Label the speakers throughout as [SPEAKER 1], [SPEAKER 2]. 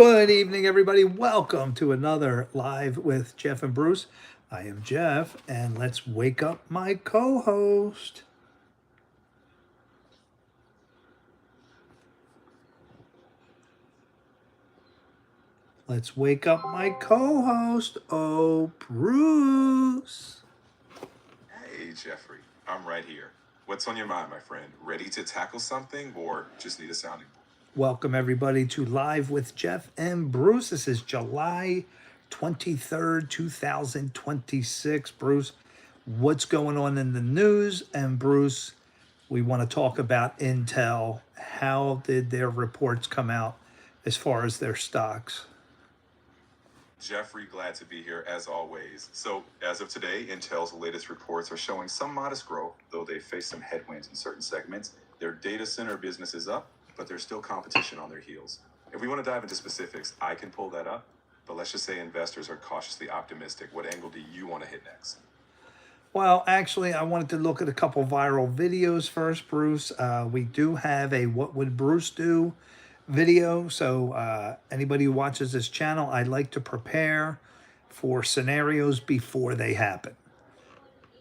[SPEAKER 1] Good evening, everybody. Welcome to another Live with Jeff and Bruce. I am Jeff, and let's wake up my co-host. Let's wake up my co-host. Oh, Bruce.
[SPEAKER 2] Hey, Jeffrey. I'm right here. What's on your mind, my friend? Ready to tackle something or just need a sounding board?
[SPEAKER 1] Welcome, everybody, to Live with Jeff and Bruce. This is July 23rd, 2026. Bruce, what's going on in the news? And Bruce, we want to talk about Intel. How did their reports come out as far as their stocks?
[SPEAKER 2] Jeffrey, glad to be here as always. So, as of today, Intel's latest reports are showing some modest growth, though they face some headwinds in certain segments. Their data center business is up, but there's still competition on their heels. If we want to dive into specifics, I can pull that up, but let's just say investors are cautiously optimistic. What angle do you want to hit next?
[SPEAKER 1] Well, actually, I wanted to look at a couple viral videos first, Bruce. We do have a What Would Bruce Do video. So, anybody who watches this channel, I like to prepare for scenarios before they happen.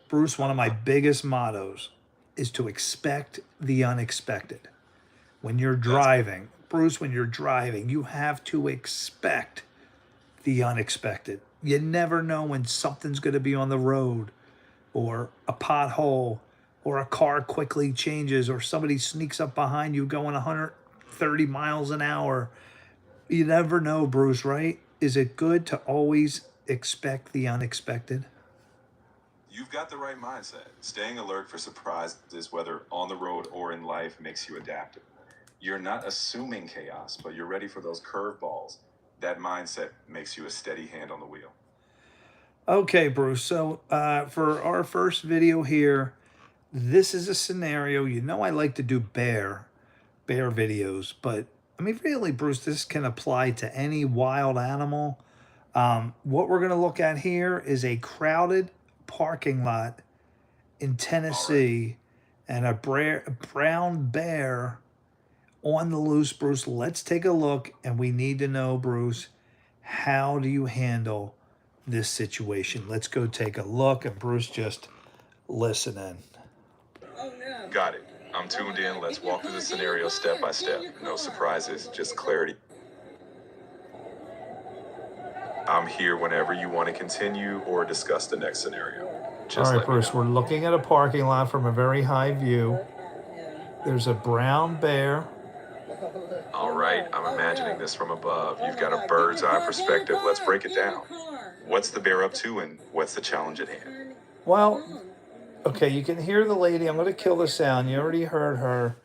[SPEAKER 1] Bruce, one of my biggest mottos is to expect the unexpected. When you're driving, Bruce, when you're driving, you have to expect the unexpected. You never know when something's going to be on the road, or a pothole, or a car quickly changes, or somebody sneaks up behind you going 130 miles an hour. You never know, Bruce, right? Is it good to always expect the unexpected?
[SPEAKER 2] You've got the right mindset. Staying alert for surprises, whether on the road or in life, makes you adaptive. You're not assuming chaos, but you're ready for those curveballs. That mindset makes you a steady hand on the wheel.
[SPEAKER 1] Okay, Bruce. So for our first video here, this is a scenario. You know I like to do bear videos, but I mean, really, Bruce, this can apply to any wild animal. What we're going to look at here is a crowded parking lot in Tennessee and a brown bear on the loose, Bruce. Let's take a look, and we need to know, Bruce, how do you handle this situation? Let's go take a look, and Bruce, just listen in.
[SPEAKER 2] Got it. I'm tuned in. Let's walk through the scenario step by step. No surprises, just clarity. I'm here whenever you want to continue or discuss the next scenario.
[SPEAKER 1] All right, Bruce, we're looking at a parking lot from a very high view. There's a brown bear.
[SPEAKER 2] All right, I'm imagining this from above. You've got a bird's eye perspective. Let's break it down. What's the bear up to and what's the challenge at hand?
[SPEAKER 1] Well, okay, you can hear the lady. I'm going to kill the sound. You already heard her.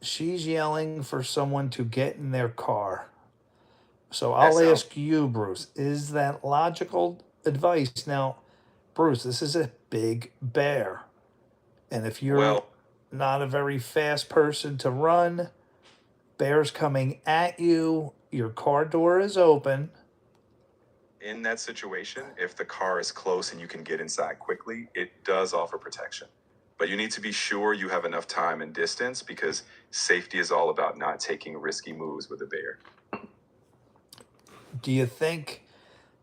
[SPEAKER 1] She's yelling for someone to get in their car. So I'll ask you, Bruce, is that logical advice? Now, Bruce, this is a big bear. And if you're not a very fast person to run, bear's coming at you, your car door is open.
[SPEAKER 2] In that situation, if the car is close and you can get inside quickly, it does offer protection. But you need to be sure you have enough time and distance, because safety is all about not taking risky moves with a bear.
[SPEAKER 1] Do you think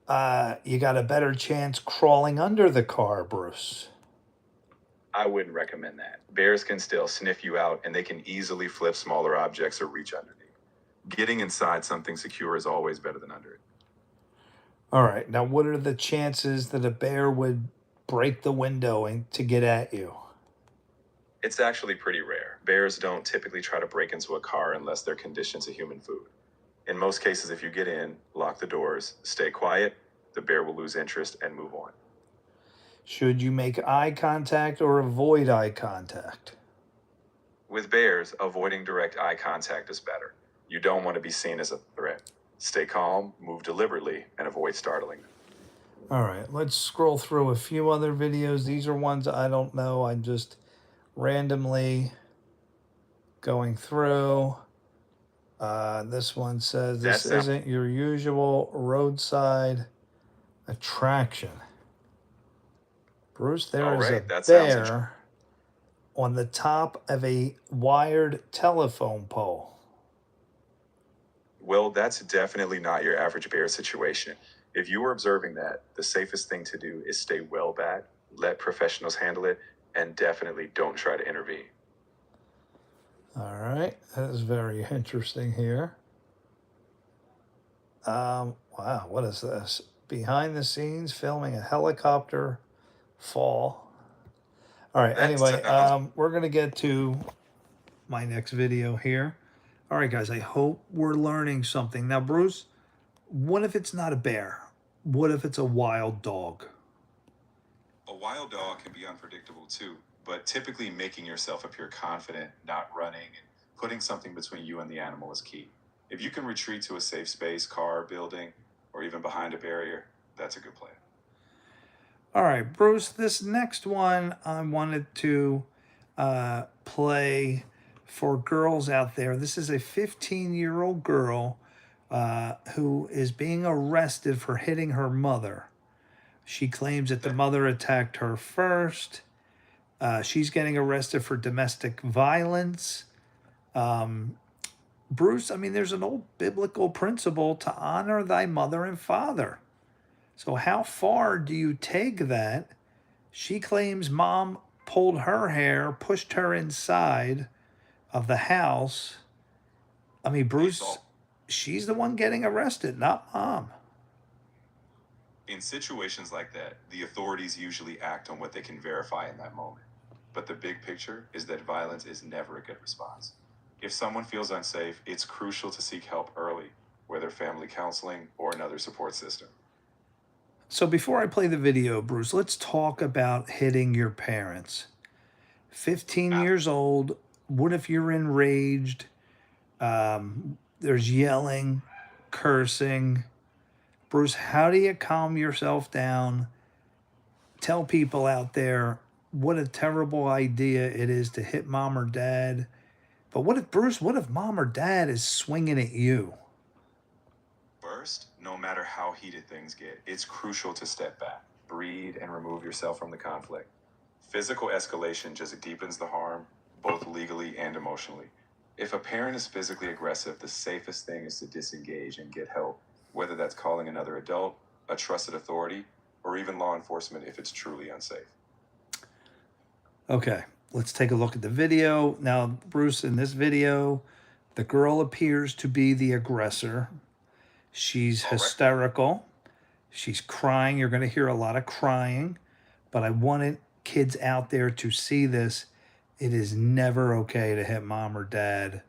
[SPEAKER 1] you got a better chance crawling under the car, Bruce?
[SPEAKER 2] I wouldn't recommend that. Bears can still sniff you out, and they can easily flip smaller objects or reach underneath. Getting inside something secure is always better than under it.
[SPEAKER 1] All right. Now, what are the chances that a bear would break the window to get at you?
[SPEAKER 2] It's actually pretty rare. Bears don't typically try to break into a car unless they're conditioned to human food. In most cases, if you get in, lock the doors, stay quiet, the bear will lose interest and move on.
[SPEAKER 1] Should you make eye contact or avoid eye contact?
[SPEAKER 2] With bears, avoiding direct eye contact is better. You don't want to be seen as a threat. Stay calm, move deliberately, and avoid startling them.
[SPEAKER 1] All right, let's scroll through a few other videos. These are ones I don't know. I'm just randomly going through. This one says this isn't your usual roadside attraction. Bruce, there is a bear on the top of a wired telephone pole.
[SPEAKER 2] Well, that's definitely not your average bear situation. If you were observing that, the safest thing to do is stay well back, let professionals handle it, and definitely don't try to intervene.
[SPEAKER 1] All right, that is very interesting here. Wow, what is this? Behind the scenes filming a helicopter fall. All right,
[SPEAKER 2] That
[SPEAKER 1] anyway,
[SPEAKER 2] sounds
[SPEAKER 1] we're going to get to my next video here. All right, guys, I hope we're learning something. Now, Bruce, what if it's not a bear? What if it's a wild dog?
[SPEAKER 2] A wild dog can be unpredictable too, but typically making yourself appear confident, not running, and putting something between you and the animal is key. If you can retreat to a safe space, car, building, or even behind a barrier, that's a good plan.
[SPEAKER 1] All right, Bruce, this next one I wanted to play for girls out there. This is a 15-year-old girl who is being arrested for hitting her mother. She claims that the mother attacked her first. She's getting arrested for domestic violence. Bruce, I mean, there's an old biblical principle to honor thy mother and father. So, how far do you take that? She claims mom pulled her hair, pushed her inside of the house. I mean, Bruce, she's the one getting arrested, not mom.
[SPEAKER 2] In situations like that, the authorities usually act on what they can verify in that moment. But the big picture is that violence is never a good response. If someone feels unsafe, it's crucial to seek help early, whether family counseling or another support system.
[SPEAKER 1] So, before I play the video, Bruce, let's talk about hitting your parents. 15 years old, what if you're enraged? There's yelling, cursing. Bruce, how do you calm yourself down? Tell people out there what a terrible idea it is to hit mom or dad. But what if, Bruce, what if mom or dad is swinging at you?
[SPEAKER 2] First, no matter how heated things get, it's crucial to step back, breathe, and remove yourself from the conflict. Physical escalation just deepens the harm, both legally and emotionally. If a parent is physically aggressive, the safest thing is to disengage and get help, whether that's calling another adult, a trusted authority, or even law enforcement if it's truly unsafe.
[SPEAKER 1] Okay, let's take a look at the video. Now, Bruce, in this video, the girl appears to be the aggressor. She's hysterical. She's crying. You're going to hear a lot of crying, but I wanted kids out there to see this. It is never okay to hit mom or dad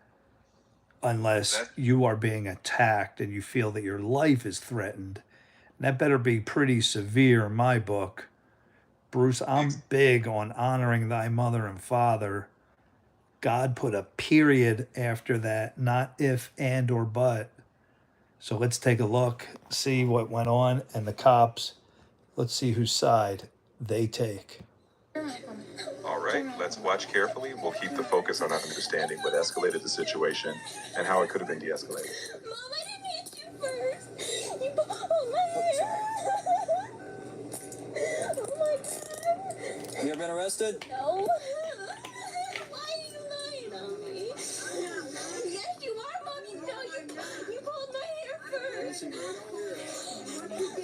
[SPEAKER 1] unless you are being attacked and you feel that your life is threatened. And that better be pretty severe in my book. Bruce, I'm big on honoring thy mother and father. God put a period after that, not if, and, or but. So let's take a look, see what went on, and the cops, let's see whose side they take.
[SPEAKER 2] All right, let's watch carefully. We'll keep the focus on understanding what escalated the situation and how it could have been de-escalated.
[SPEAKER 3] Mom, I didn't hit you first. You pulled my hair. Oh my God.
[SPEAKER 4] You ever been arrested?
[SPEAKER 3] No. Why are you lying on me? Yes, you are, Mom. You pulled my hair first.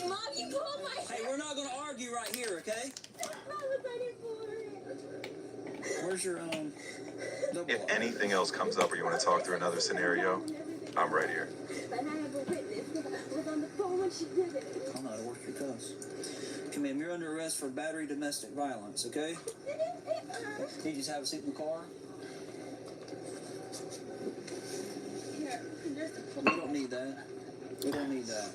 [SPEAKER 3] Mom, you pulled my hair.
[SPEAKER 4] Hey, we're not going to argue right here, okay?
[SPEAKER 3] What was I here for?
[SPEAKER 4] Where's your, double
[SPEAKER 2] If
[SPEAKER 4] R?
[SPEAKER 2] anything else comes up or you want to talk through another scenario, I'm right here.
[SPEAKER 3] But I have a witness. I was on the phone when she did it.
[SPEAKER 4] I'm not a work your cuss. Come in, you're under arrest for battery domestic violence, okay? Can you just have a seat in the car?
[SPEAKER 3] Here, there's the
[SPEAKER 4] We don't need that. We don't need that.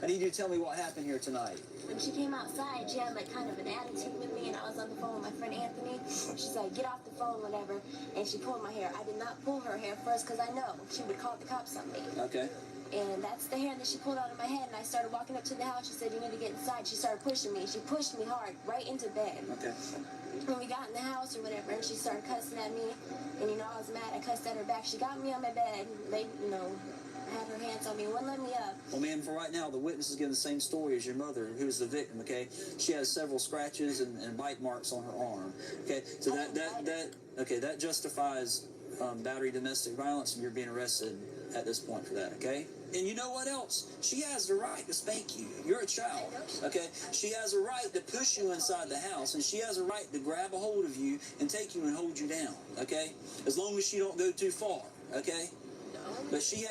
[SPEAKER 4] I need you to tell me what happened here tonight.
[SPEAKER 3] When she came outside, she had like kind of an attitude with me, and I was on the phone with my friend Anthony. She's like, get off the phone, whatever. And she pulled my hair. I did not pull her hair first because I know she would call the cops on me.
[SPEAKER 4] Okay.
[SPEAKER 3] And that's the hair that she pulled out of my head. And I started walking up to the house. She said, you need to get inside. She started pushing me. She pushed me hard right into bed.
[SPEAKER 4] Okay.
[SPEAKER 3] When we got in the house or whatever, and she started cussing at me. And, you know, I was mad. I cussed at her back. She got me on my bed. They, you know, had her hands on me, wouldn't let me up.
[SPEAKER 4] Well, ma'am, for right now, the witness is giving the same story as your mother, who is the victim, okay? She has several scratches and bite marks on her arm, okay? So that justifies battery domestic violence, and you're being arrested at this point for that, okay? And you know what else? She has the right to spank you. You're a child, okay? She has a right to push you inside the house, and she has a right to grab a hold of you and take you and hold you down, okay? As long as she don't go too far, okay? But she.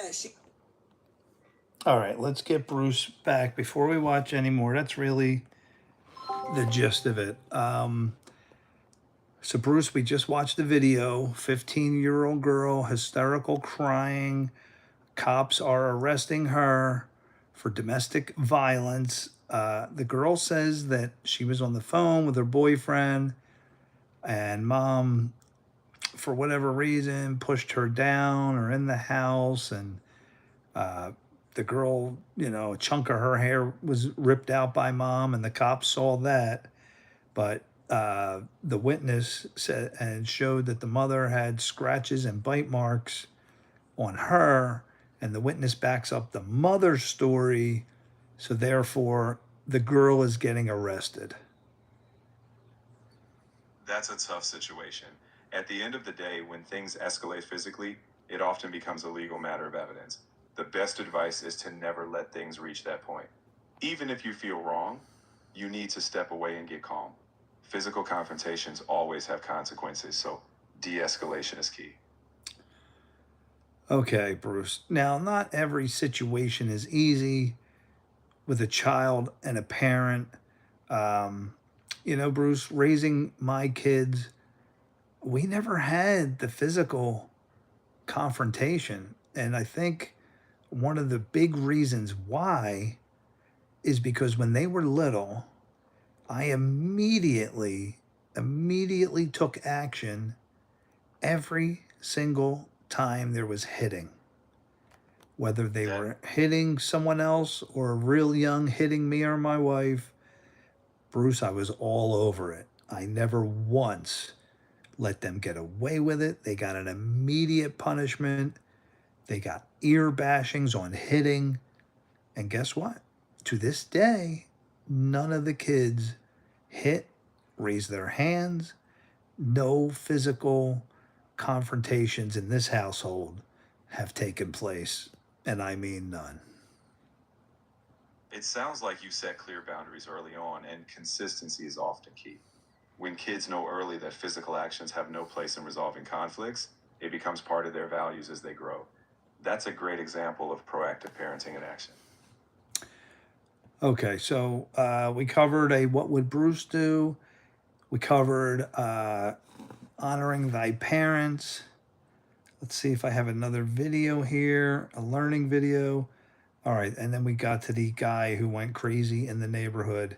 [SPEAKER 1] All right, let's get Bruce back before we watch anymore. That's really the gist of it. So Bruce, we just watched the video. 15-year-old girl, hysterical, crying. Cops are arresting her for domestic violence. The girl says that she was on the phone with her boyfriend, and mom, for whatever reason, pushed her down or in the house, and the girl, a chunk of her hair was ripped out by mom, and the cops saw that. But the witness said and showed that the mother had scratches and bite marks on her, and the witness backs up the mother's story. So therefore, the girl is getting arrested.
[SPEAKER 2] That's a tough situation. At the end of the day, when things escalate physically, it often becomes a legal matter of evidence. The best advice is to never let things reach that point. Even if you feel wrong, you need to step away and get calm. Physical confrontations always have consequences, so de-escalation is key.
[SPEAKER 1] Okay, Bruce. Now, not every situation is easy with a child and a parent. Bruce, raising my kids, we never had the physical confrontation. And I think one of the big reasons why is because when they were little, I immediately took action every single time there was hitting. Whether they were hitting someone else or real young hitting me or my wife, Bruce, I was all over it. I never once let them get away with it. They got an immediate punishment. They got ear bashings on hitting. And guess what? To this day, none of the kids hit, raise their hands. No physical confrontations in this household have taken place. And I mean none.
[SPEAKER 2] It sounds like you set clear boundaries early on, and consistency is often key. When kids know early that physical actions have no place in resolving conflicts, it becomes part of their values as they grow. That's a great example of proactive parenting in action.
[SPEAKER 1] Okay, so we covered a what would Bruce do? We covered honoring thy parents. Let's see if I have another video here, a learning video. All right, and then we got to the guy who went crazy in the neighborhood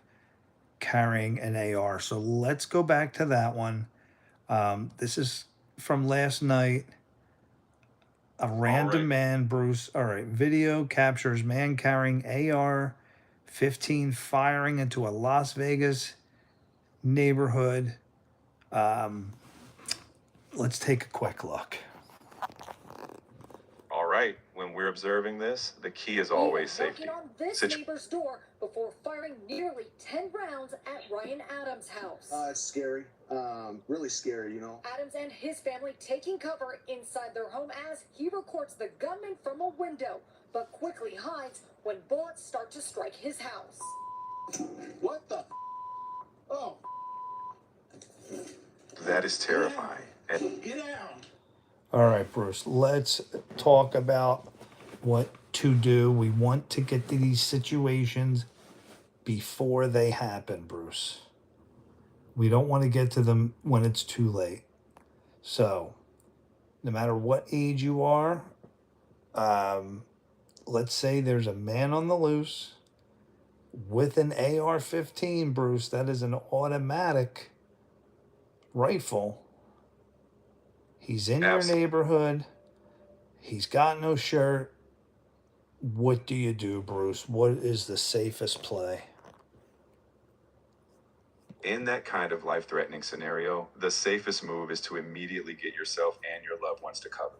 [SPEAKER 1] carrying an AR. So let's go back to that one. This is from last night. A random man, Bruce. All right, video captures man carrying AR-15 firing into a Las Vegas neighborhood. Let's take a quick look.
[SPEAKER 2] All right, when we're observing this, the key is always safety.
[SPEAKER 5] On this neighbor's door before firing nearly 10 rounds at Ryan Adams' house.
[SPEAKER 6] It's scary. Really scary,
[SPEAKER 5] Adams and his family taking cover inside their home as he records the gunman from a window, but quickly hides when bullets start to strike his house.
[SPEAKER 6] What the? Oh.
[SPEAKER 2] That is terrifying.
[SPEAKER 6] Get out.
[SPEAKER 1] All right, Bruce, let's talk about what to do. We want to get to these situations before they happen, Bruce. We don't want to get to them when it's too late. So, no matter what age you are, let's say there's a man on the loose with an AR-15, Bruce. That is an automatic rifle. He's in your neighborhood. He's got no shirt. What do you do, Bruce? What is the safest play?
[SPEAKER 2] In that kind of life-threatening scenario, the safest move is to immediately get yourself and your loved ones to cover.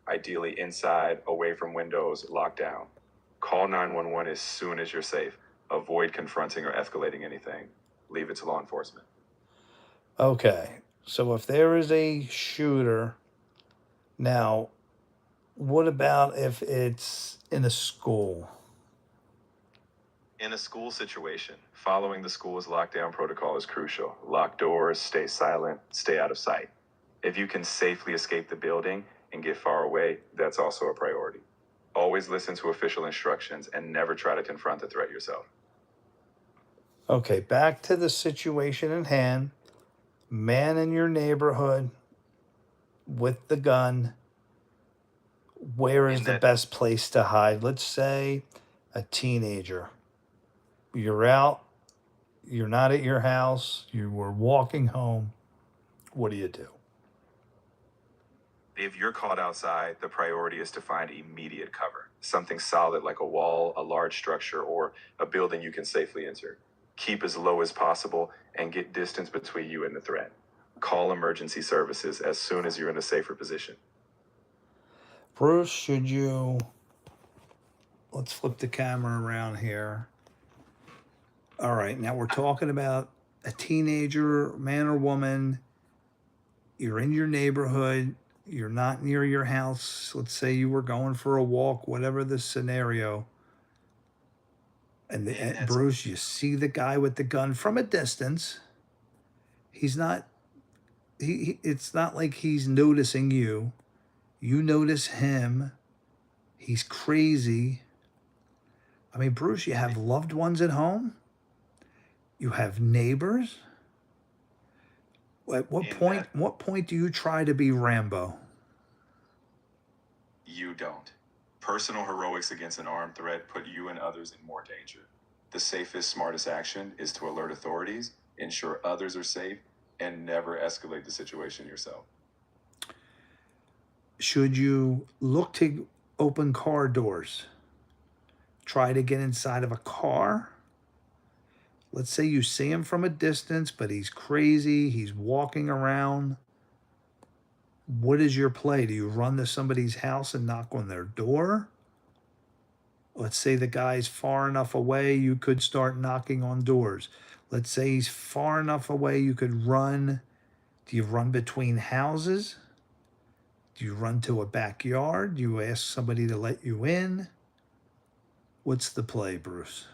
[SPEAKER 2] Ideally inside, away from windows, locked down. Call 911 as soon as you're safe. Avoid confronting or escalating anything. Leave it to law enforcement.
[SPEAKER 1] Okay, so if there is a shooter, now What about if it's in a school?
[SPEAKER 2] In a school situation, following the school's lockdown protocol is crucial. Lock doors, stay silent, stay out of sight. If you can safely escape the building and get far away, that's also a priority. Always listen to official instructions and never try to confront the threat yourself.
[SPEAKER 1] Okay, back to the situation at hand. Man in your neighborhood with the gun. Where is
[SPEAKER 2] In
[SPEAKER 1] the
[SPEAKER 2] that-
[SPEAKER 1] best place to hide? Let's say a teenager. You're out, you're not at your house, you were walking home. What do you do?
[SPEAKER 2] If you're caught outside, the priority is to find immediate cover. Something solid like a wall, a large structure, or a building you can safely enter. Keep as low as possible and get distance between you and the threat. Call emergency services as soon as you're in a safer position.
[SPEAKER 1] Bruce, should you. Let's flip the camera around here. All right, now we're talking about a teenager, man or woman. You're in your neighborhood. You're not near your house. Let's say you were going for a walk, whatever the scenario. And Bruce, you see the guy with the gun from a distance. He's not. It's not like he's noticing you. You notice him. He's crazy. I mean, Bruce, you have loved ones at home. You have neighbors. At what point? What point do you try to be Rambo?
[SPEAKER 2] You don't. Personal heroics against an armed threat put you and others in more danger. The safest, smartest action is to alert authorities, ensure others are safe, and never escalate the situation yourself.
[SPEAKER 1] Should you look to open car doors? Try to get inside of a car? Let's say you see him from a distance, but he's crazy. He's walking around. What is your play? Do you run to somebody's house and knock on their door? Let's say the guy's far enough away, you could start knocking on doors. Let's say he's far enough away, you could run. Do you run between houses? Do you run to a backyard? Do you ask somebody to let you in? What's the play, Bruce?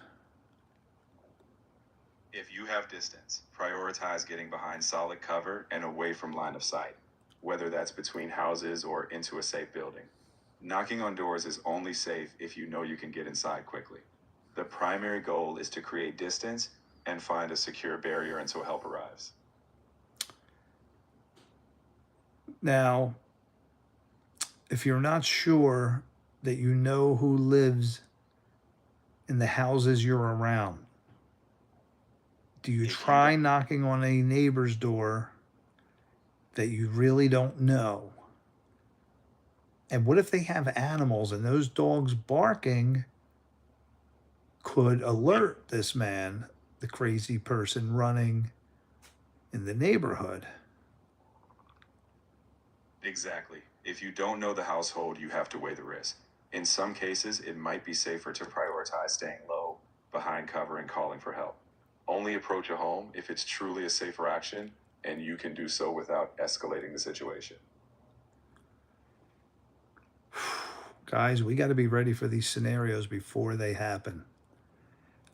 [SPEAKER 2] If you have distance, prioritize getting behind solid cover and away from line of sight, whether that's between houses or into a safe building. Knocking on doors is only safe if you know you can get inside quickly. The primary goal is to create distance and find a secure barrier until help arrives.
[SPEAKER 1] Now, if you're not sure that you know who lives in the houses you're around, do you try knocking on a neighbor's door that you really don't know? And what if they have animals and those dogs barking could alert this man, the crazy person running in the neighborhood?
[SPEAKER 2] Exactly. If you don't know the household, you have to weigh the risk. In some cases, it might be safer to prioritize staying low, behind cover, and calling for help. Only approach a home if it's truly a safer action, and you can do so without escalating the situation.
[SPEAKER 1] Guys, we got to be ready for these scenarios before they happen.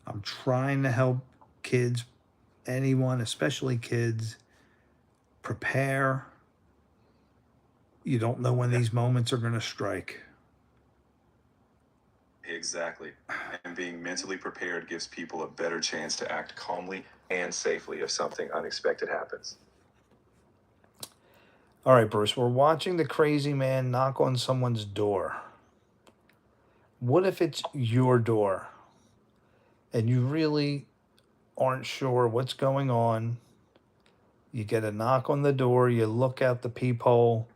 [SPEAKER 1] I'm trying to help kids, anyone, especially kids, prepare. You don't know when these moments are going to strike.
[SPEAKER 2] Exactly. And being mentally prepared gives people a better chance to act calmly and safely if something unexpected happens.
[SPEAKER 1] All right, Bruce, we're watching the crazy man knock on someone's door. What if it's your door and you really aren't sure what's going on? You get a knock on the door, you look out the peephole,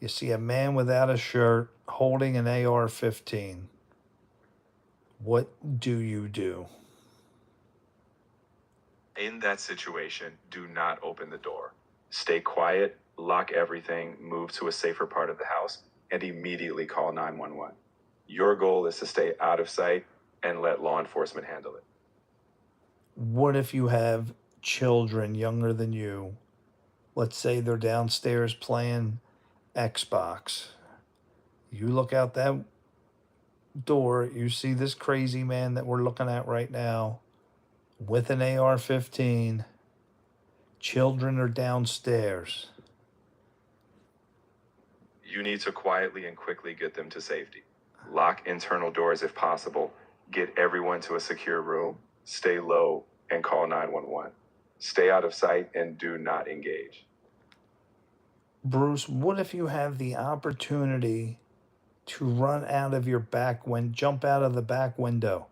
[SPEAKER 1] you see a man without a shirt holding an AR-15. What do you do?
[SPEAKER 2] In that situation, do not open the door. Stay quiet, lock everything, move to a safer part of the house, and immediately call 911. Your goal is to stay out of sight and let law enforcement handle it.
[SPEAKER 1] What if you have children younger than you? Let's say they're downstairs playing Xbox. You look out that door, you see this crazy man that we're looking at right now with an AR-15. Children are downstairs.
[SPEAKER 2] You need to quietly and quickly get them to safety. Lock internal doors if possible. Get everyone to a secure room. Stay low and call 911. Stay out of sight and do not engage.
[SPEAKER 1] Bruce, what if you have the opportunity to run out of your back window, jump out of the back window,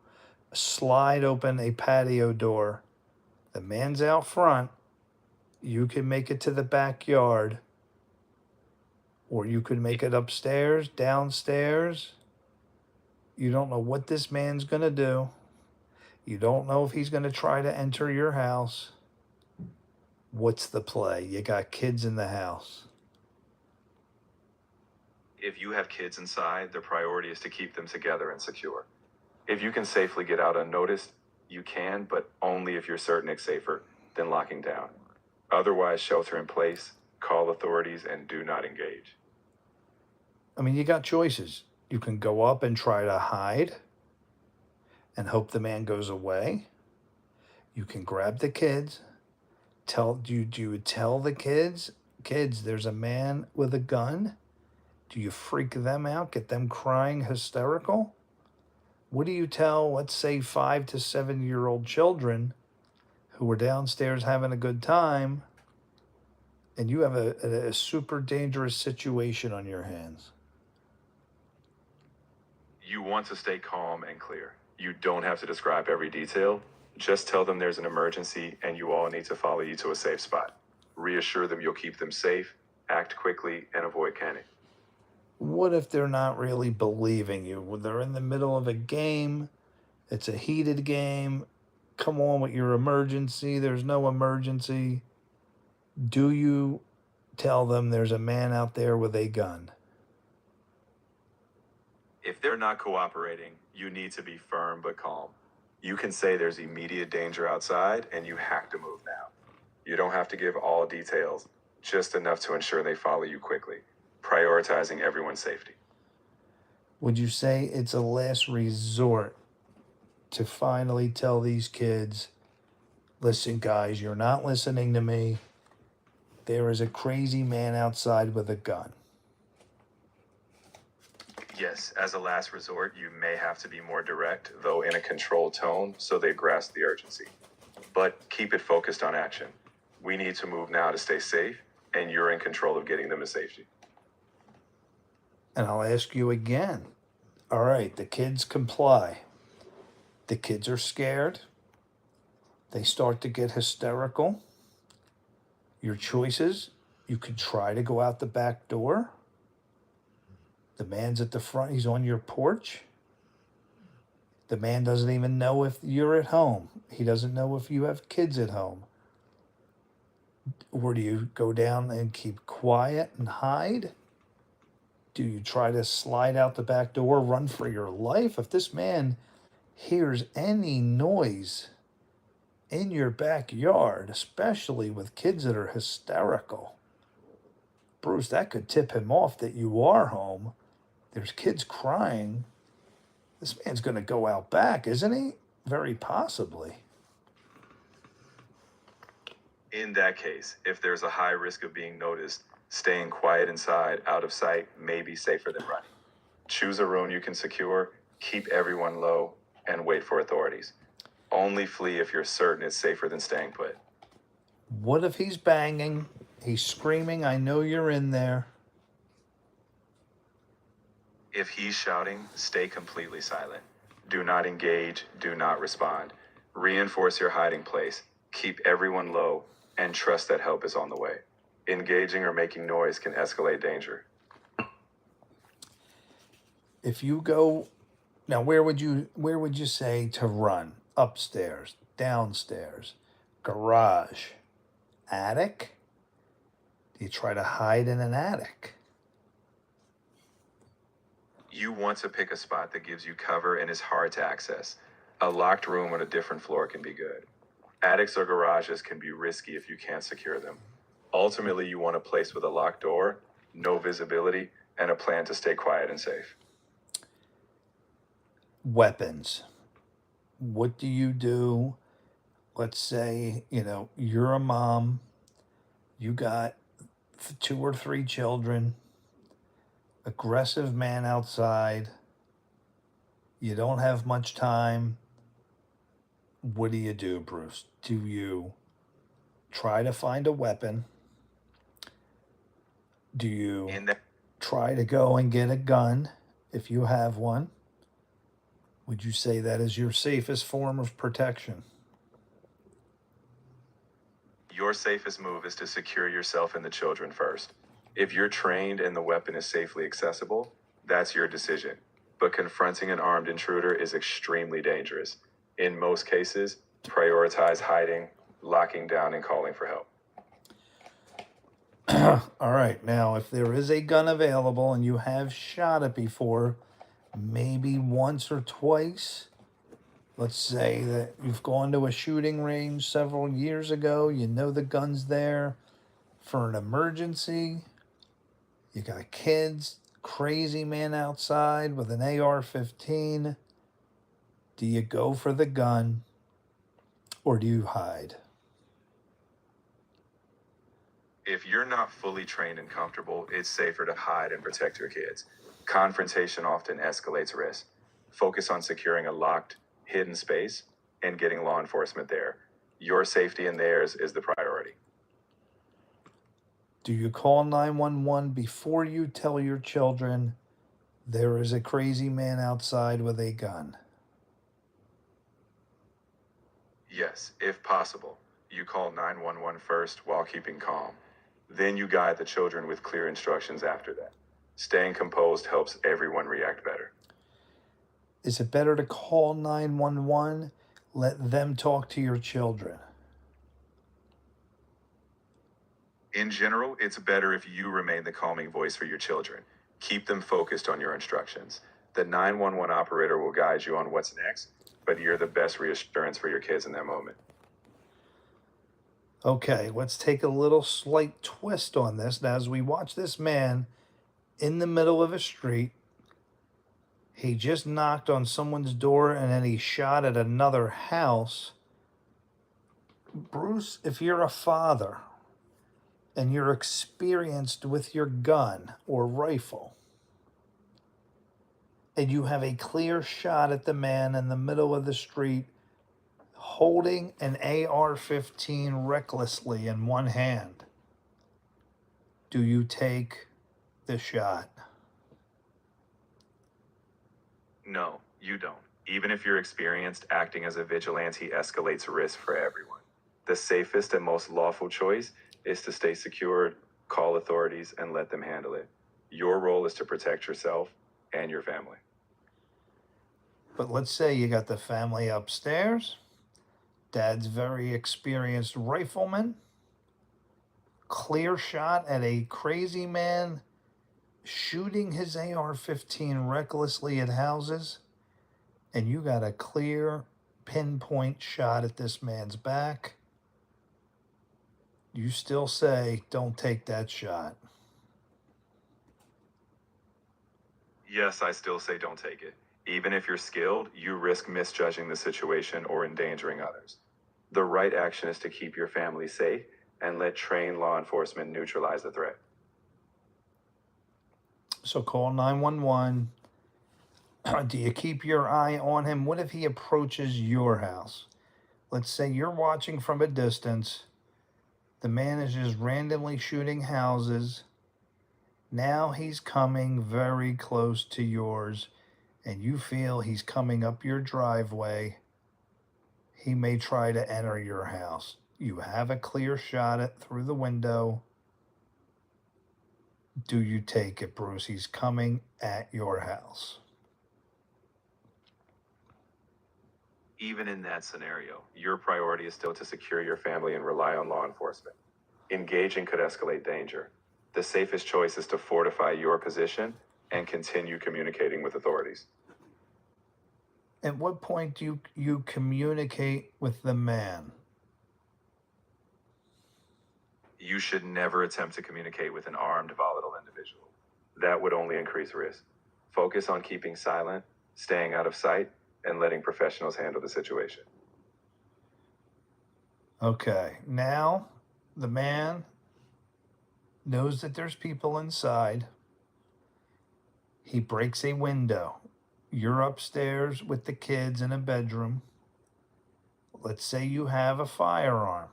[SPEAKER 1] slide open a patio door? The man's out front. You can make it to the backyard, or you could make it upstairs, downstairs. You don't know what this man's going to do. You don't know if he's going to try to enter your house. What's the play? You got kids in the house.
[SPEAKER 2] If you have kids inside, the priority is to keep them together and secure. If you can safely get out unnoticed, you can, but only if you're certain it's safer than locking down. Otherwise, shelter in place, call authorities, and do not engage.
[SPEAKER 1] I mean, you got choices. You can go up and try to hide and hope the man goes away. You can grab the kids. Do you tell the kids, there's a man with a gun? Do you freak them out, get them crying hysterical? What do you tell, let's say, 5 to 7-year-old children who are downstairs having a good time, and you have a super dangerous situation on your hands?
[SPEAKER 2] You want to stay calm and clear. You don't have to describe every detail. Just tell them there's an emergency and you all need to follow you to a safe spot. Reassure them you'll keep them safe, act quickly, and avoid panic.
[SPEAKER 1] What if they're not really believing you? They're in the middle of a game. It's a heated game. Come on with your emergency. There's no emergency. Do you tell them there's a man out there with a gun?
[SPEAKER 2] If they're not cooperating, you need to be firm but calm. You can say there's immediate danger outside and you have to move now. You don't have to give all details, just enough to ensure they follow you quickly, prioritizing everyone's safety.
[SPEAKER 1] Would you say it's a last resort to finally tell these kids, listen, guys, you're not listening to me. There is a crazy man outside with a gun?
[SPEAKER 2] Yes, as a last resort, you may have to be more direct, though in a controlled tone, so they grasp the urgency. But keep it focused on action. We need to move now to stay safe, and you're in control of getting them to safety.
[SPEAKER 1] And I'll ask you again. All right, the kids comply. The kids are scared. They start to get hysterical. Your choices, you could try to go out the back door. The man's at the front. He's on your porch. The man doesn't even know if you're at home. He doesn't know if you have kids at home. Or do you go down and keep quiet and hide? Do you try to slide out the back door, run for your life? If this man hears any noise in your backyard, especially with kids that are hysterical, Bruce, that could tip him off that you are home. There's kids crying. This man's going to go out back, isn't he? Very possibly.
[SPEAKER 2] In that case, if there's a high risk of being noticed, staying quiet inside, out of sight, may be safer than running. Choose a room you can secure, keep everyone low, and wait for authorities. Only flee if you're certain it's safer than staying put.
[SPEAKER 1] What if he's banging? He's screaming, I know you're in there.
[SPEAKER 2] If he's shouting, stay completely silent. Do not engage, do not respond. Reinforce your hiding place, keep everyone low, and trust that help is on the way. Engaging or making noise can escalate danger.
[SPEAKER 1] If you go now, where would you say to run? Upstairs, downstairs, garage, attic? Do you try to hide in an attic?
[SPEAKER 2] You want to pick a spot that gives you cover and is hard to access. A locked room on a different floor can be good. Attics or garages can be risky if you can't secure them. Ultimately, you want a place with a locked door, no visibility, and a plan to stay quiet and safe.
[SPEAKER 1] Weapons. What do you do? Let's say, you're a mom, you got 2 or 3 children, aggressive man outside, you don't have much time. What do you do, Bruce? Do you try to find a weapon? Do you try to go and get a gun if you have one? Would you say that is your safest form of protection?
[SPEAKER 2] Your safest move is to secure yourself and the children first. If you're trained and the weapon is safely accessible, that's your decision. But confronting an armed intruder is extremely dangerous. In most cases, prioritize hiding, locking down, and calling for help.
[SPEAKER 1] All right. Now, if there is a gun available and you have shot it before, maybe once or twice, let's say that you've gone to a shooting range several years ago, you know the gun's there for an emergency, you got kids, crazy man outside with an AR-15. Do you go for the gun or do you hide?
[SPEAKER 2] If you're not fully trained and comfortable, it's safer to hide and protect your kids. Confrontation often escalates risk. Focus on securing a locked, hidden space and getting law enforcement there. Your safety and theirs is the priority.
[SPEAKER 1] Do you call 911 before you tell your children there is a crazy man outside with a gun?
[SPEAKER 2] Yes, if possible, you call 911 first while keeping calm. Then you guide the children with clear instructions after that. Staying composed helps everyone react better.
[SPEAKER 1] Is it better to call 911? Let them talk to your children.
[SPEAKER 2] In general, it's better if you remain the calming voice for your children. Keep them focused on your instructions. The 911 operator will guide you on what's next, but you're the best reassurance for your kids in that moment.
[SPEAKER 1] Okay, let's take a little slight twist on this. Now, as we watch this man in the middle of a street, he just knocked on someone's door and then he shot at another house. Bruce, if you're a father and you're experienced with your gun or rifle, and you have a clear shot at the man in the middle of the street holding an AR-15 recklessly in one hand, do you take the shot?
[SPEAKER 2] No, you don't. Even if you're experienced, acting as a vigilante escalates risk for everyone. The safest and most lawful choice is to stay secured, call authorities, and let them handle it. Your role is to protect yourself and your family.
[SPEAKER 1] But let's say you got the family upstairs, dad's very experienced rifleman, clear shot at a crazy man shooting his AR-15 recklessly at houses, and you got a clear pinpoint shot at this man's back. You still say, don't take that shot.
[SPEAKER 2] Yes, I still say don't take it. Even if you're skilled, you risk misjudging the situation or endangering others. The right action is to keep your family safe and let trained law enforcement neutralize the threat.
[SPEAKER 1] So call 911. Do you keep your eye on him? What if he approaches your house? Let's say you're watching from a distance. The man is just randomly shooting houses. Now he's coming very close to yours, and you feel he's coming up your driveway. He may try to enter your house. You have a clear shot at through the window. Do you take it, Bruce? He's coming at your house.
[SPEAKER 2] Even in that scenario, your priority is still to secure your family and rely on law enforcement. Engaging could escalate danger. The safest choice is to fortify your position and continue communicating with authorities.
[SPEAKER 1] At what point do you communicate with the man?
[SPEAKER 2] You should never attempt to communicate with an armed, volatile individual. That would only increase risk. Focus on keeping silent, staying out of sight, and letting professionals handle the situation.
[SPEAKER 1] Okay, now the man knows that there's people inside. He breaks a window. You're upstairs with the kids in a bedroom. Let's say you have a firearm,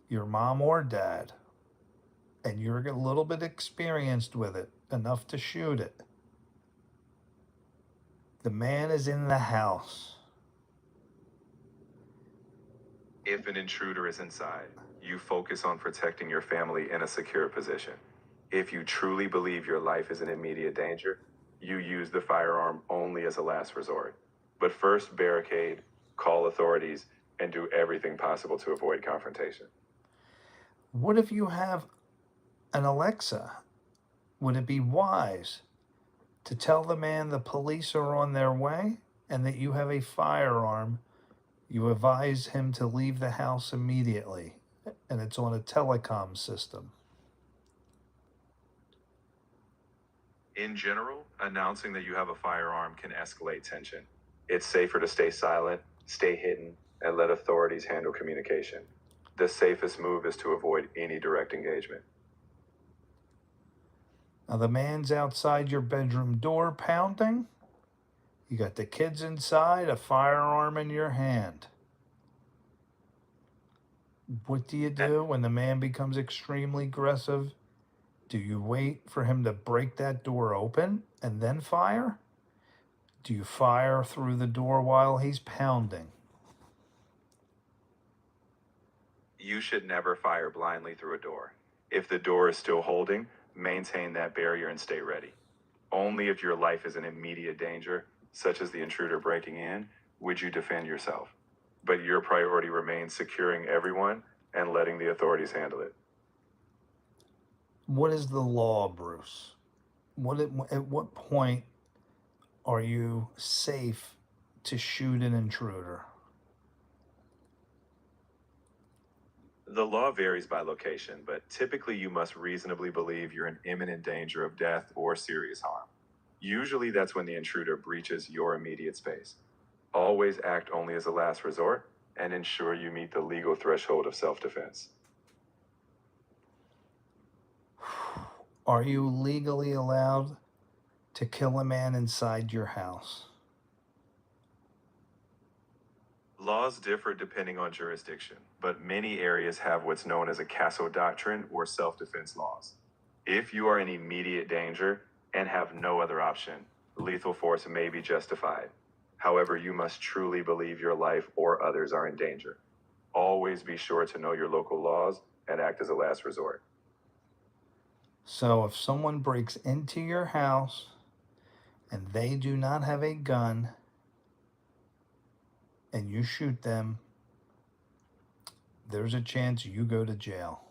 [SPEAKER 1] your mom or dad, and you're a little bit experienced with it, enough to shoot it. The man is in the house.
[SPEAKER 2] If an intruder is inside, you focus on protecting your family in a secure position. If you truly believe your life is in immediate danger, you use the firearm only as a last resort. But first barricade, call authorities, and do everything possible to avoid confrontation.
[SPEAKER 1] What if you have an Alexa? Would it be wise to tell the man the police are on their way and that you have a firearm? You advise him to leave the house immediately, and it's on a telecom system.
[SPEAKER 2] In general, announcing that you have a firearm can escalate tension. It's safer to stay silent, stay hidden, and let authorities handle communication. The safest move is to avoid any direct engagement.
[SPEAKER 1] Now, the man's outside your bedroom door pounding. You got the kids inside, a firearm in your hand. What do you do when the man becomes extremely aggressive? Do you wait for him to break that door open and then fire? Do you fire through the door while he's pounding?
[SPEAKER 2] You should never fire blindly through a door. If the door is still holding, maintain that barrier and stay ready. Only if your life is in immediate danger, such as the intruder breaking in, would you defend yourself. But your priority remains securing everyone and letting the authorities handle it.
[SPEAKER 1] What is the law, Bruce? At what point are you safe to shoot an intruder?
[SPEAKER 2] The law varies by location, but typically you must reasonably believe you're in imminent danger of death or serious harm. Usually that's when the intruder breaches your immediate space. Always act only as a last resort and ensure you meet the legal threshold of self-defense.
[SPEAKER 1] Are you legally allowed to kill a man inside your house?
[SPEAKER 2] Laws differ depending on jurisdiction, but many areas have what's known as a castle doctrine or self-defense laws. If you are in immediate danger and have no other option, lethal force may be justified. However, you must truly believe your life or others are in danger. Always be sure to know your local laws and act as a last resort.
[SPEAKER 1] So if someone breaks into your house and they do not have a gun and you shoot them, there's a chance you go to jail.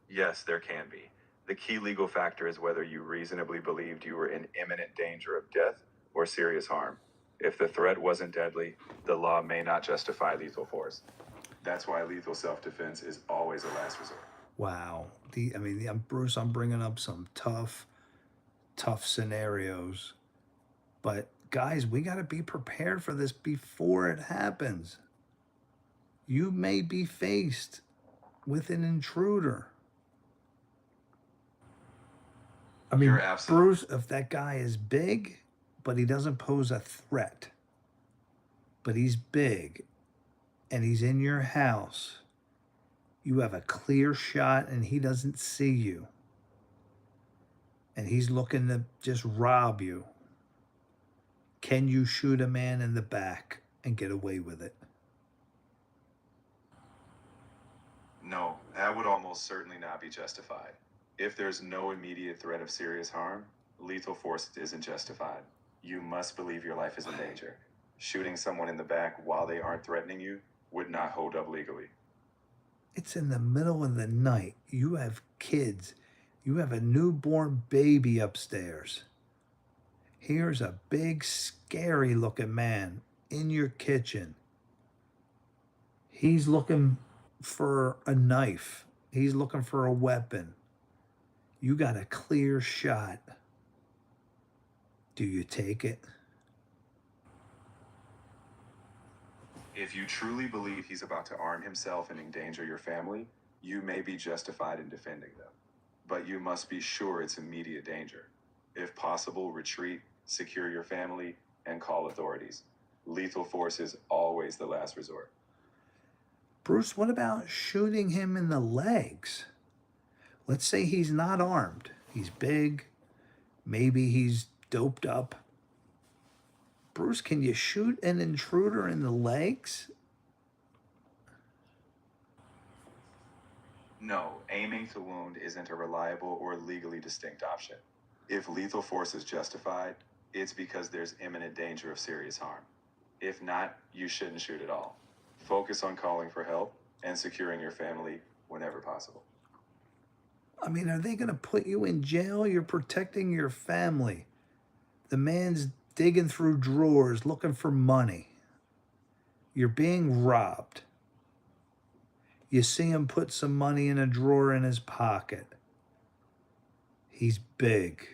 [SPEAKER 2] Yes, there can be. The key legal factor is whether you reasonably believed you were in imminent danger of death or serious harm. If the threat wasn't deadly, the law may not justify lethal force. That's why lethal self-defense is always a last resort.
[SPEAKER 1] Wow. Bruce, I'm bringing up some tough scenarios. But guys, we got to be prepared for this before it happens. You may be faced with an intruder.
[SPEAKER 2] You're absolutely
[SPEAKER 1] Bruce, if that guy is big, but he doesn't pose a threat, but he's big and he's in your house, you have a clear shot and he doesn't see you, and he's looking to just rob you. Can you shoot a man in the back and get away with it?
[SPEAKER 2] No, that would almost certainly not be justified. If there's no immediate threat of serious harm, lethal force isn't justified. You must believe your life is in danger. Shooting someone in the back while they aren't threatening you would not hold up legally.
[SPEAKER 1] It's in the middle of the night. You have kids. You have a newborn baby upstairs. Here's a big, scary looking man in your kitchen. He's looking for a knife. He's looking for a weapon. You got a clear shot. Do you take it?
[SPEAKER 2] If you truly believe he's about to arm himself and endanger your family, you may be justified in defending them. But you must be sure it's immediate danger. If possible, retreat, secure your family, and call authorities. Lethal force is always the last resort.
[SPEAKER 1] Bruce, what about shooting him in the legs? Let's say he's not armed. He's big. Maybe he's doped up. Bruce, can you shoot an intruder in the legs?
[SPEAKER 2] No, aiming to wound isn't a reliable or legally distinct option. If lethal force is justified, it's because there's imminent danger of serious harm. If not, you shouldn't shoot at all. Focus on calling for help and securing your family whenever possible.
[SPEAKER 1] I mean, are they going to put you in jail? You're protecting your family. The man's digging through drawers looking for money. You're being robbed. You see him put some money in a drawer in his pocket. He's big.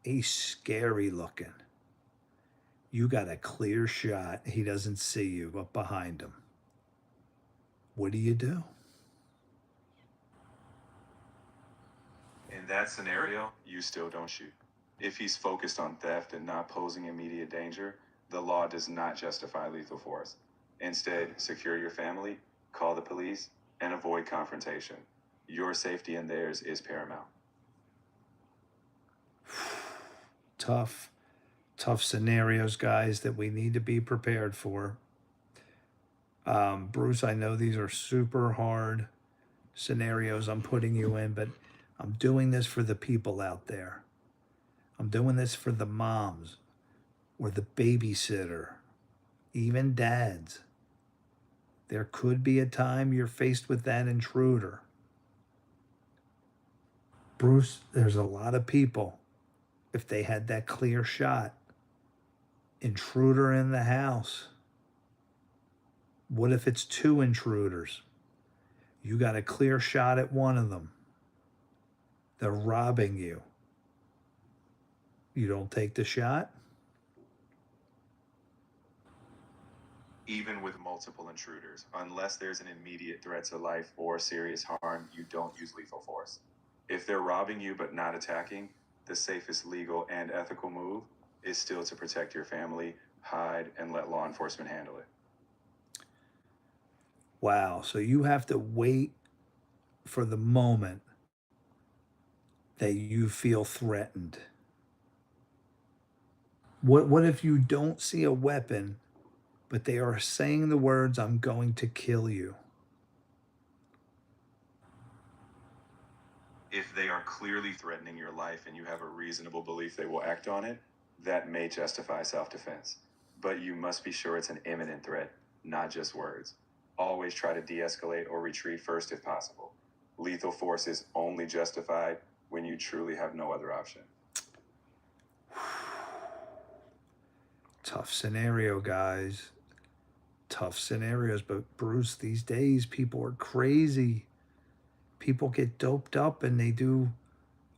[SPEAKER 1] He's scary looking. You got a clear shot. He doesn't see you up behind him. What do you do?
[SPEAKER 2] In that scenario, you still don't shoot. If he's focused on theft and not posing immediate danger, the law does not justify lethal force. Instead, secure your family, call the police, and avoid confrontation. Your safety and theirs is paramount.
[SPEAKER 1] Tough scenarios, guys, that we need to be prepared for. Bruce, I know these are super hard scenarios I'm putting you in, but I'm doing this for the people out there. I'm doing this for the moms or the babysitter, even dads. There could be a time you're faced with that intruder. Bruce, there's a lot of people, if they had that clear shot, intruder in the house. What if it's two intruders? You got a clear shot at one of them. They're robbing you. You don't take the shot?
[SPEAKER 2] Even with multiple intruders, unless there's an immediate threat to life or serious harm, you don't use lethal force. If they're robbing you but not attacking, the safest legal and ethical move is still to protect your family, hide, and let law enforcement handle it.
[SPEAKER 1] Wow. So you have to wait for the moment that you feel threatened. What if you don't see a weapon, but they are saying the words, "I'm going to kill you"?
[SPEAKER 2] If they are clearly threatening your life and you have a reasonable belief they will act on it, that may justify self-defense. But you must be sure it's an imminent threat, not just words. Always try to de-escalate or retreat first if possible. Lethal force is only justified when you truly have no other option.
[SPEAKER 1] Tough scenario, guys. Tough scenarios. But Bruce, these days, people are crazy. People get doped up and they do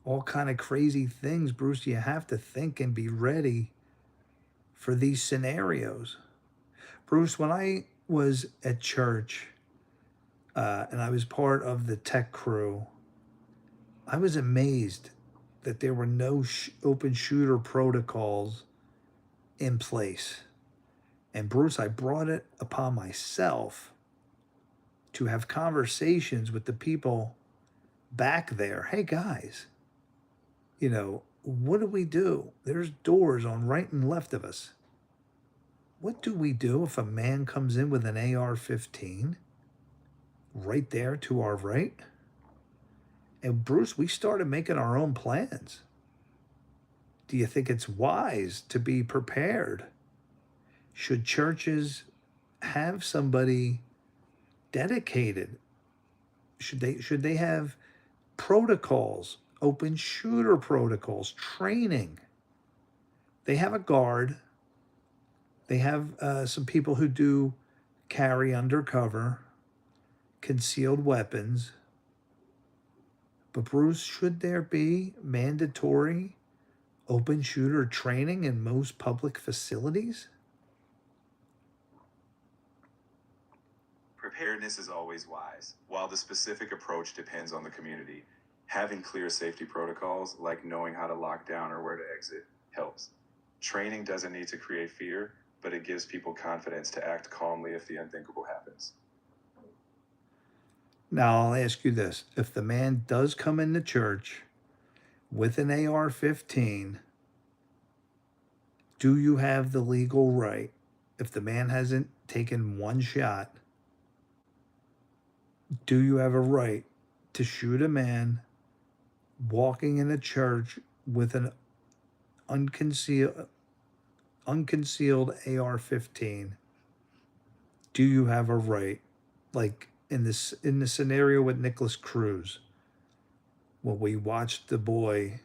[SPEAKER 1] all kind of crazy things. Bruce, you have to think and be ready for these scenarios. Bruce, when I was at church and I was part of the tech crew, I was amazed that there were no open shooter protocols in place. And Bruce, I brought it upon myself to have conversations with the people back there. Hey guys, what do we do? There's doors on right and left of us. What do we do if a man comes in with an AR-15 right there to our right? And Bruce, we started making our own plans. Do you think it's wise to be prepared? Should churches have somebody dedicated? Should they have protocols, open shooter protocols, training? They have a guard. They have some people who do carry undercover, concealed weapons. But Bruce, should there be mandatory open shooter training in most public facilities?
[SPEAKER 2] Preparedness is always wise. While the specific approach depends on the community, having clear safety protocols, like knowing how to lock down or where to exit, helps. Training doesn't need to create fear, but it gives people confidence to act calmly if the unthinkable happens.
[SPEAKER 1] Now, I'll ask you this. If the man does come into church with an AR-15, do you have the legal right, if the man hasn't taken one shot, do you have a right to shoot a man walking in a church with an unconcealed AR-15? Do you have a right, like in the scenario with Nicholas Cruz, when we watched the boy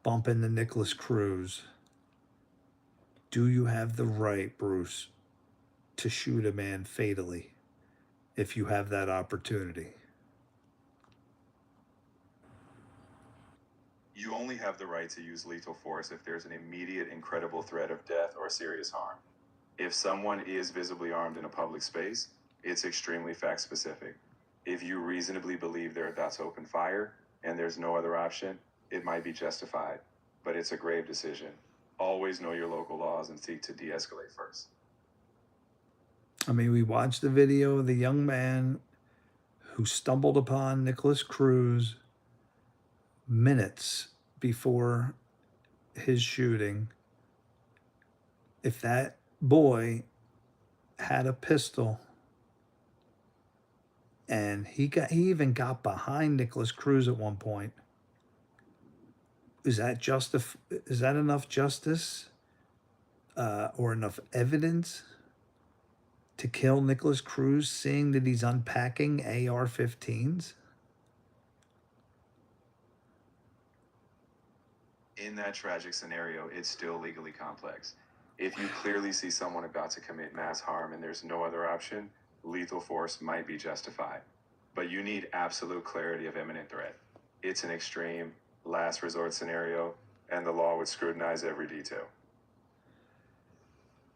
[SPEAKER 1] bump into Nicholas Cruz? Do you have the right, Bruce, to shoot a man fatally if you have that opportunity?
[SPEAKER 2] You only have the right to use lethal force if there's an immediate, incredible threat of death or serious harm. If someone is visibly armed in a public space, it's extremely fact-specific. If you reasonably believe they're about to open fire and there's no other option, it might be justified, but it's a grave decision. Always know your local laws and seek to de-escalate first.
[SPEAKER 1] I mean, we watched the video of the young man who stumbled upon Nicholas Cruz minutes before his shooting. If that boy had a pistol and he even got behind Nicholas Cruz at one point, is that enough justice or enough evidence to kill Nicholas Cruz, seeing that he's unpacking AR-15s?
[SPEAKER 2] In that tragic scenario, it's still legally complex. If you clearly see someone about to commit mass harm and there's no other option, lethal force might be justified. But you need absolute clarity of imminent threat. It's an extreme, last resort scenario, and the law would scrutinize every detail.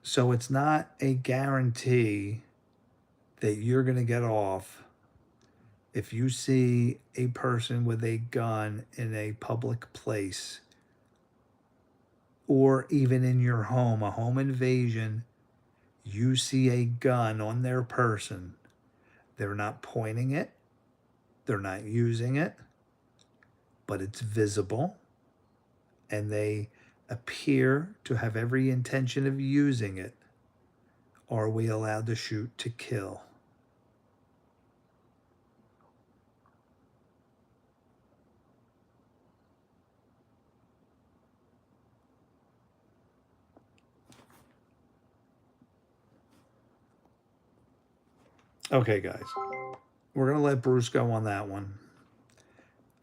[SPEAKER 1] So it's not a guarantee that you're going to get off if you see a person with a gun in a public place, or even in your home, a home invasion. You see a gun on their person. They're not pointing it, they're not using it, but it's visible, and they appear to have every intention of using it. Are we allowed to shoot to kill? Okay, guys, we're going to let Bruce go on that one.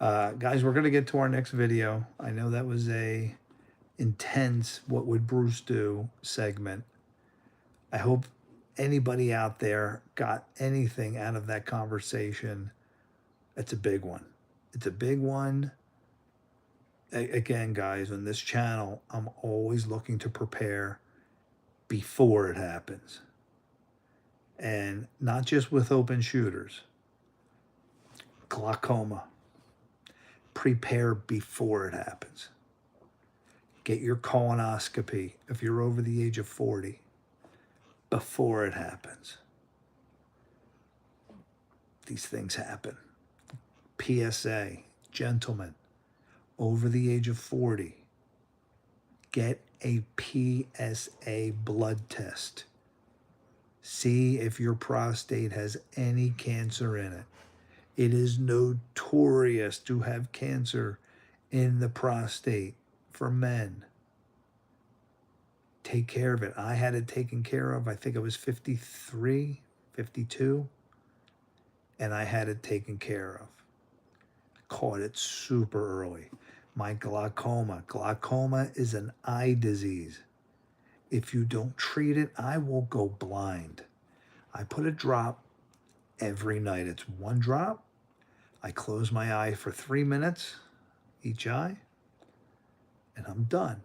[SPEAKER 1] Guys, we're going to get to our next video. I know that was a intense "what would Bruce do" segment. I hope anybody out there got anything out of that conversation. It's a big one. It's a big one. Again, guys, on this channel, I'm always looking to prepare before it happens. And not just with open shooters. Glaucoma. Prepare before it happens. Get your colonoscopy if you're over the age of 40 before it happens. These things happen. PSA, gentlemen, over the age of 40, get a PSA blood test. See if your prostate has any cancer in it. It is notorious to have cancer in the prostate for men. Take care of it. I had it taken care of. I think I was 53, 52, and I had it taken care of. I caught it super early. My glaucoma. Glaucoma is an eye disease. If you don't treat it, I will go blind. I put a drop every night. It's one drop. I close my eye for 3 minutes, each eye, and I'm done.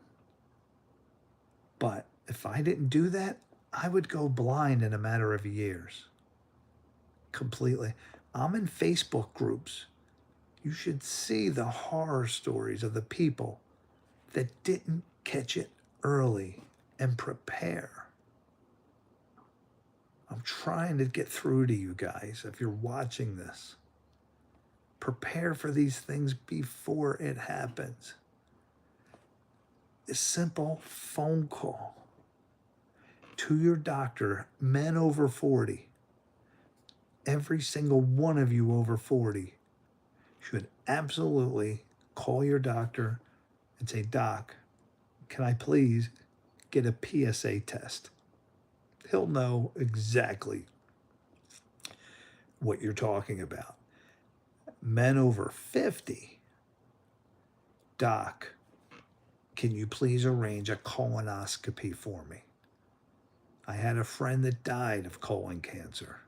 [SPEAKER 1] But if I didn't do that, I would go blind in a matter of years. Completely. I'm in Facebook groups. You should see the horror stories of the people that didn't catch it early and prepare. I'm trying to get through to you guys. If you're watching this, prepare for these things before it happens. A simple phone call to your doctor, men over 40. Every single one of you over 40 should absolutely call your doctor and say, Doc, can I please get a PSA test? He'll know exactly what you're talking about. Men over 50, Doc, can you please arrange a colonoscopy for me? I had a friend that died of colon cancer.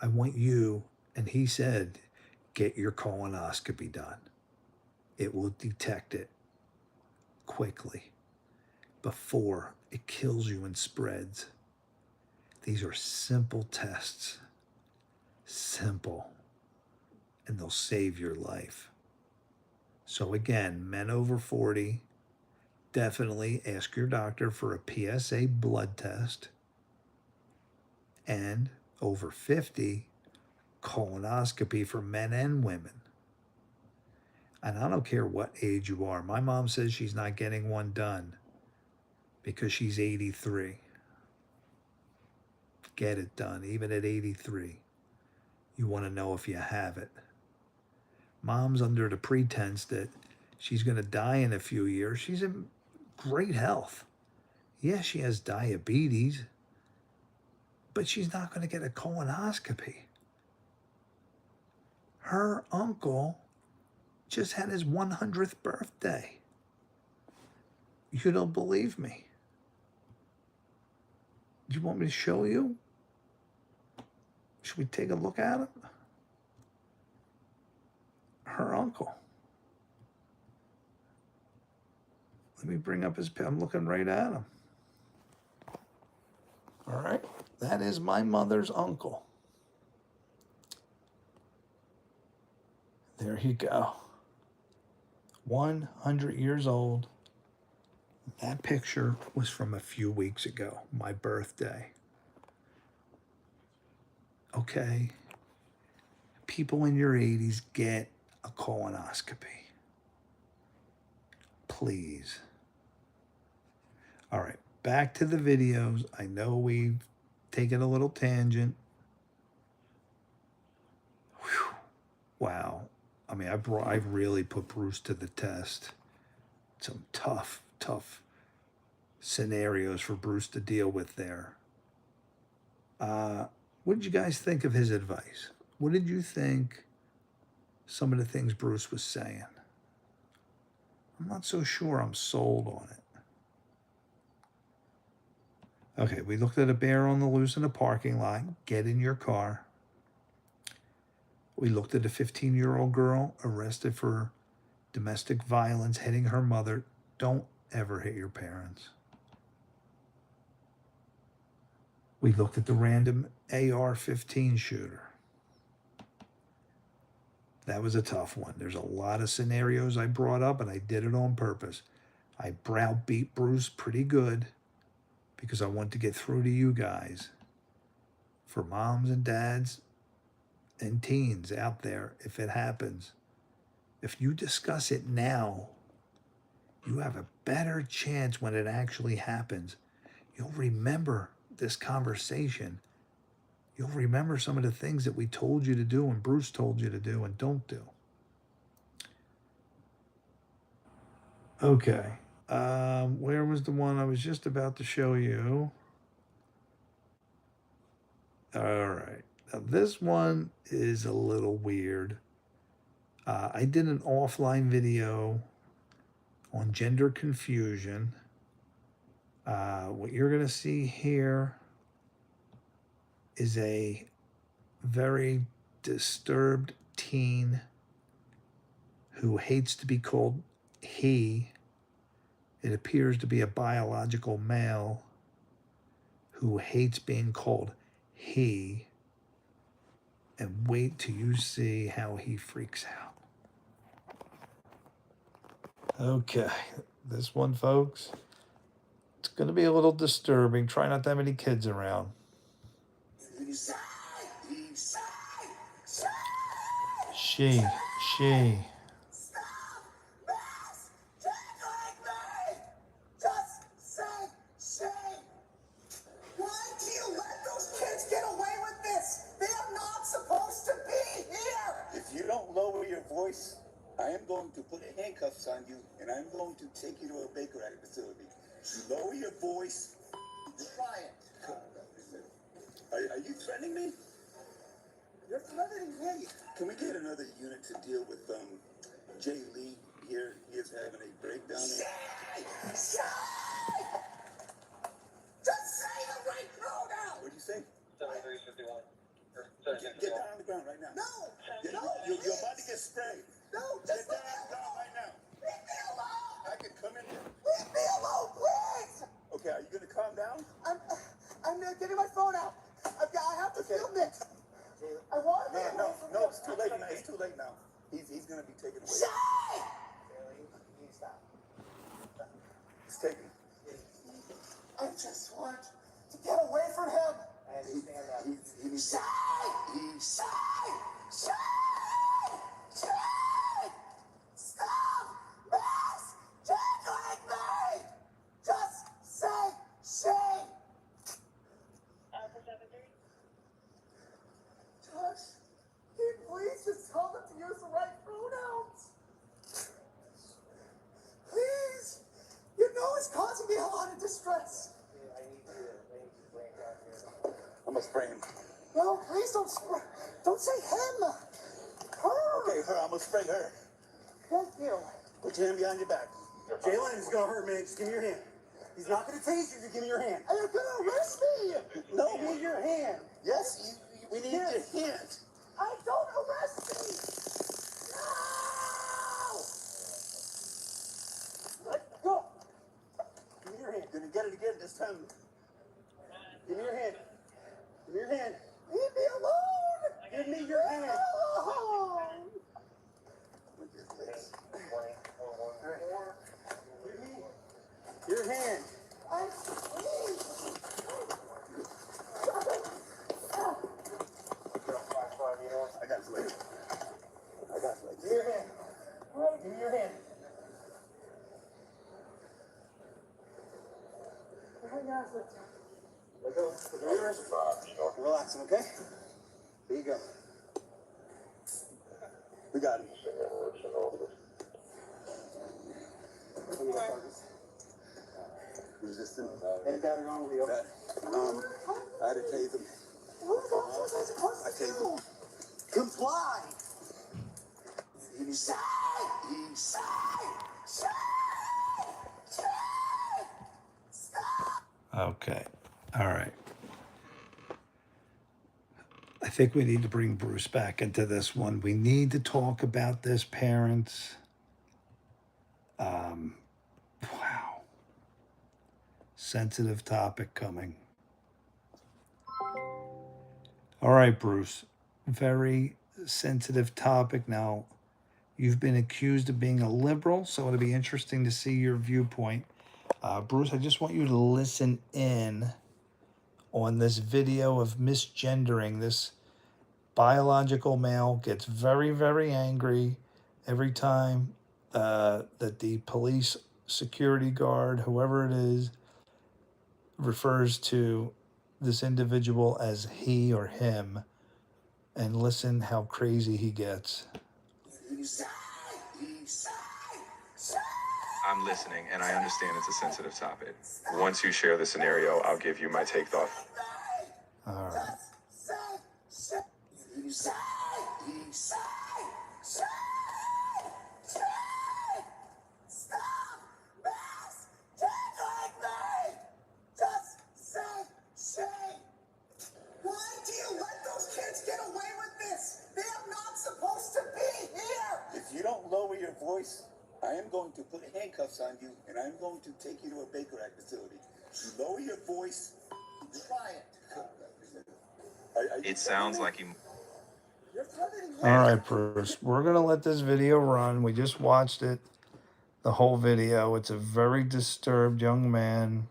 [SPEAKER 1] I want you, and he said, get your colonoscopy done. It will detect it quickly before it kills you and spreads. These are simple tests, simple, and they'll save your life. So again, men over 40, definitely ask your doctor for a PSA blood test. And over 50, colonoscopy for men and women. And I don't care what age you are. My mom says she's not getting one done because she's 83. Get it done, even at 83. You want to know if you have it. Mom's under the pretense that she's going to die in a few years. She's in great health. Yes, she has diabetes, but she's not going to get a colonoscopy. Her uncle just had his 100th birthday. You don't believe me? Do you want me to show you? Should we take a look at him? Her uncle. Let me bring up his. I'm looking right at him. All right. That is my mother's uncle. There you go. 100 years old. That picture was from a few weeks ago, my birthday. Okay. People in your 80s, get a colonoscopy. Please. All right, back to the videos. I know we've taken a little tangent. Whew. Wow. I mean, I've really put Bruce to the test. Some tough scenarios for Bruce to deal with there. What did you guys think of his advice? What did you think some of the things Bruce was saying? I'm not so sure I'm sold on it. Okay, we looked at a bear on the loose in a parking lot. Get in your car. We looked at a 15-year-old girl arrested for domestic violence, hitting her mother. Don't ever hit your parents. We looked at the random AR-15 shooter. That was a tough one. There's a lot of scenarios I brought up, and I did it on purpose. I browbeat Bruce pretty good because I want to get through to you guys. For moms and dads and teens out there, if it happens, if you discuss it now, you have a better chance when it actually happens. You'll remember this conversation. You'll remember some of the things that we told you to do and Bruce told you to do and don't do. Okay. Where was the one I was just about to show you? All right. Now this one is a little weird. I did an offline video on gender confusion. What you're going to see here is a very disturbed teen who hates to be called he. It appears to be a biological male who hates being called he. And wait till you see how he freaks out. Okay, this one, folks, it's going to be a little disturbing. Try not to have any kids around. She.
[SPEAKER 7] I am going to put handcuffs on you, and I'm going to take you to a Baker Act facility. Lower your voice. Try it. Are you threatening me? You're threatening me. Can we get another unit to deal with Jay Lee here? He is having a breakdown. Just say the right pronoun. What do you say? 7351. Get down on the ground right now. No. You're about to get sprayed. No, just get down on the ground right now. Leave me alone. I can come in here. Leave me alone, please. Okay, are you going to calm down? I'm getting my phone out. I have to film this. I want to. No, it's too late now. It's too late now. He's going to be taken away. Stop. He's taken. I just want to get away from him. I understand that. He needs to. Please just tell them to use the right pronouns. Please. You know it's causing me a lot of distress. I need to spray him down here. I'm gonna spray him. No, please don't spray. Don't say him. Her. Okay, her. I'm gonna spray her. Thank you. Put your hand behind your back. Jalen is gonna hurt me. Just give me your hand. He's not gonna tase you if you give me your hand. You're gonna arrest me. No, give me your hand. Yes, we need your hand. I don't arrest me! No! Let go! Give me your hand. Gonna get it again this time. Give me your hand. Give me your hand. Leave me alone! Give me your hand. Alone. Alright. Give me your hand. Please. I got it later. Give me your hand. Give me your hand. Let go. Put your wrist. Relax him, okay? There you go. We got him. Resistant. Any battery on wheel? I had to tase him. I tased him. Comply!
[SPEAKER 1] Okay. All right. I think we need to bring Bruce back into this one. We need to talk about this, parents. Wow. Sensitive topic coming. All right, Bruce. Very sensitive topic. Now, you've been accused of being a liberal, so it'll be interesting to see your viewpoint. Bruce, I just want you to listen in on this video of misgendering. This biological male gets very, very angry every time that the police security guard, whoever it is, refers to this individual as he or him. And listen how crazy he gets.
[SPEAKER 2] I'm listening, and I understand it's a sensitive topic. Once you share the scenario, I'll give you my take off.
[SPEAKER 1] All right.
[SPEAKER 6] Why do you let those kids get away
[SPEAKER 7] going to put handcuffs on you, and I'm going to take you to a Baker Act facility. You lower your voice. Try it.
[SPEAKER 2] It sounds like he.
[SPEAKER 7] You're threatening me.
[SPEAKER 1] All right, Bruce. We're going to let this video run. We just watched it, the whole video. It's a very disturbed young man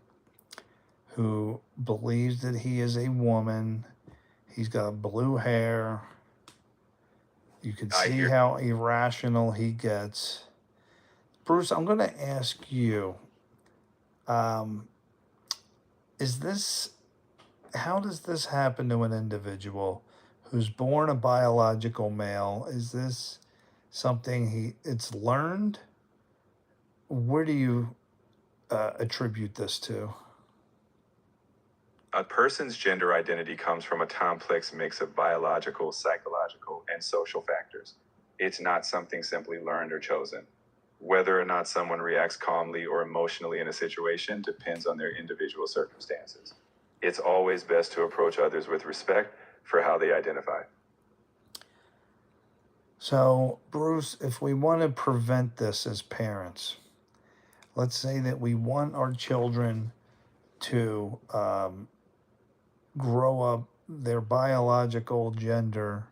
[SPEAKER 1] who believes that he is a woman. He's got blue hair. You can see how irrational he gets. Bruce, I'm going to ask you, how does this happen to an individual who's born a biological male? Is this something it's learned? Where do you attribute this to?
[SPEAKER 2] A person's gender identity comes from a complex mix of biological, psychological, and social factors. It's not something simply learned or chosen. Whether or not someone reacts calmly or emotionally in a situation depends on their individual circumstances. It's always best to approach others with respect for how they identify.
[SPEAKER 1] So, Bruce, if we want to prevent this as parents, let's say that we want our children to grow up their biological gender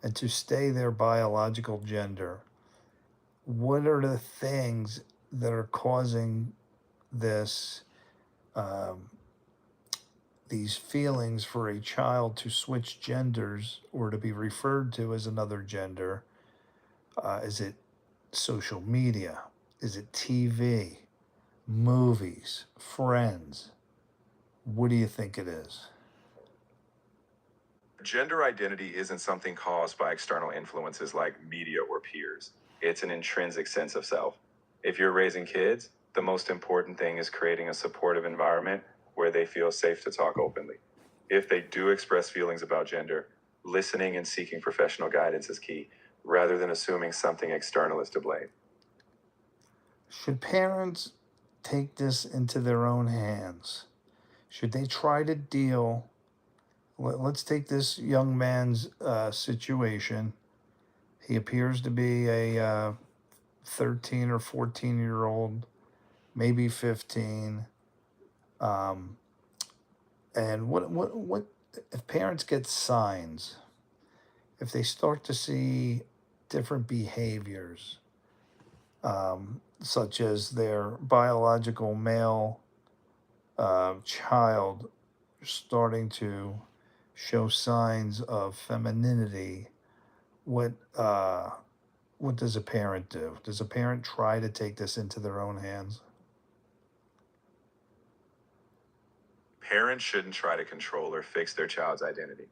[SPEAKER 1] and to stay their biological gender. What are the things that are causing this, these feelings for a child to switch genders or to be referred to as another gender? Is it social media? Is it TV, movies, friends? What do you think it is?
[SPEAKER 2] Gender identity isn't something caused by external influences like media or peers. It's an intrinsic sense of self. If you're raising kids, the most important thing is creating a supportive environment where they feel safe to talk openly. If they do express feelings about gender, listening and seeking professional guidance is key, rather than assuming something external is to blame.
[SPEAKER 1] Should parents take this into their own hands? Should they try to deal? Let's take this young man's situation. He appears to be a 13 or 14-year-old, maybe 15. And what if parents get signs? If they start to see different behaviors, such as their biological male child starting to show signs of femininity, what does a parent do? Does a parent try to take this into their own hands?
[SPEAKER 2] Parents shouldn't try to control or fix their child's identity.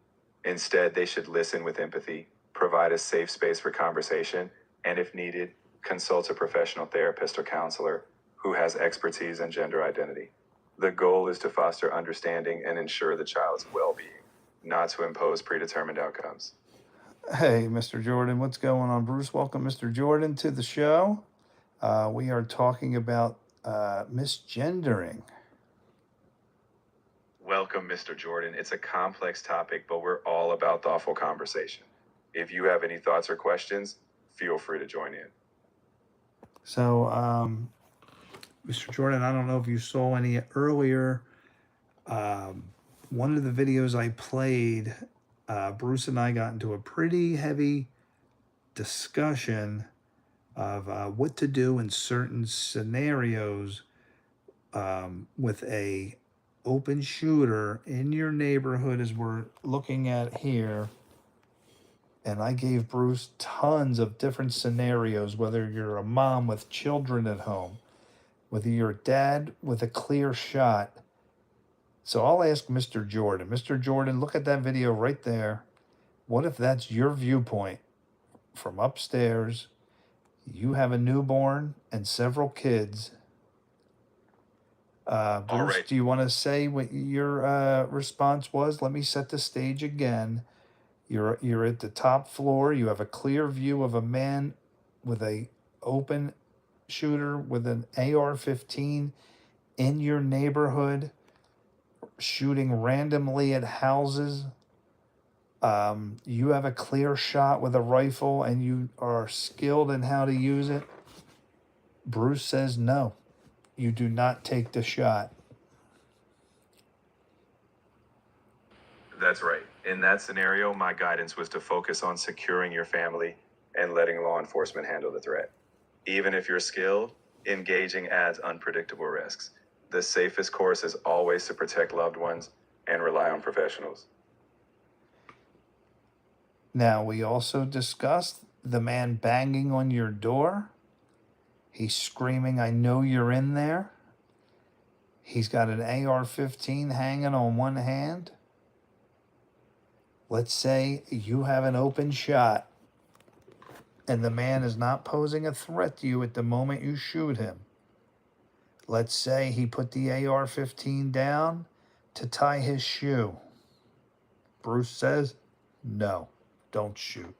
[SPEAKER 2] Instead, they should listen with empathy, provide a safe space for conversation, and if needed, consult a professional therapist or counselor who has expertise in gender identity. The goal is to foster understanding and ensure the child's well-being, not to impose predetermined outcomes.
[SPEAKER 1] Hey, Mr. Jordan, what's going on? Bruce, welcome Mr. Jordan to the show. We are talking about misgendering.
[SPEAKER 2] Welcome, Mr. Jordan. It's a complex topic, but we're all about thoughtful conversation. If you have any thoughts or questions, feel free to join in.
[SPEAKER 1] So, Mr. Jordan, I don't know if you saw any earlier. One of the videos I played, Bruce and I got into a pretty heavy discussion of what to do in certain scenarios with a open shooter in your neighborhood, as we're looking at here. And I gave Bruce tons of different scenarios, whether you're a mom with children at home, whether you're a dad with a clear shot. So I'll ask Mr. Jordan. Mr. Jordan, look at that video right there. What if that's your viewpoint from upstairs? You have a newborn and several kids. Bruce,
[SPEAKER 2] right.
[SPEAKER 1] Do you want to say what your response was? Let me set the stage again. You're at the top floor. You have a clear view of a man with a open shooter with an AR-15 in your neighborhood, shooting randomly at houses. You have a clear shot with a rifle and you are skilled in how to use it. Bruce says no. You do not take the shot.
[SPEAKER 2] That's right. In that scenario, my guidance was to focus on securing your family and letting law enforcement handle the threat. Even if you're skilled, engaging adds unpredictable risks. The safest course is always to protect loved ones and rely on professionals.
[SPEAKER 1] Now, we also discussed the man banging on your door. He's screaming, I know you're in there. He's got an AR-15 hanging on one hand. Let's say you have an open shot and the man is not posing a threat to you at the moment you shoot him. Let's say he put the AR-15 down to tie his shoe. Bruce says, no, don't shoot.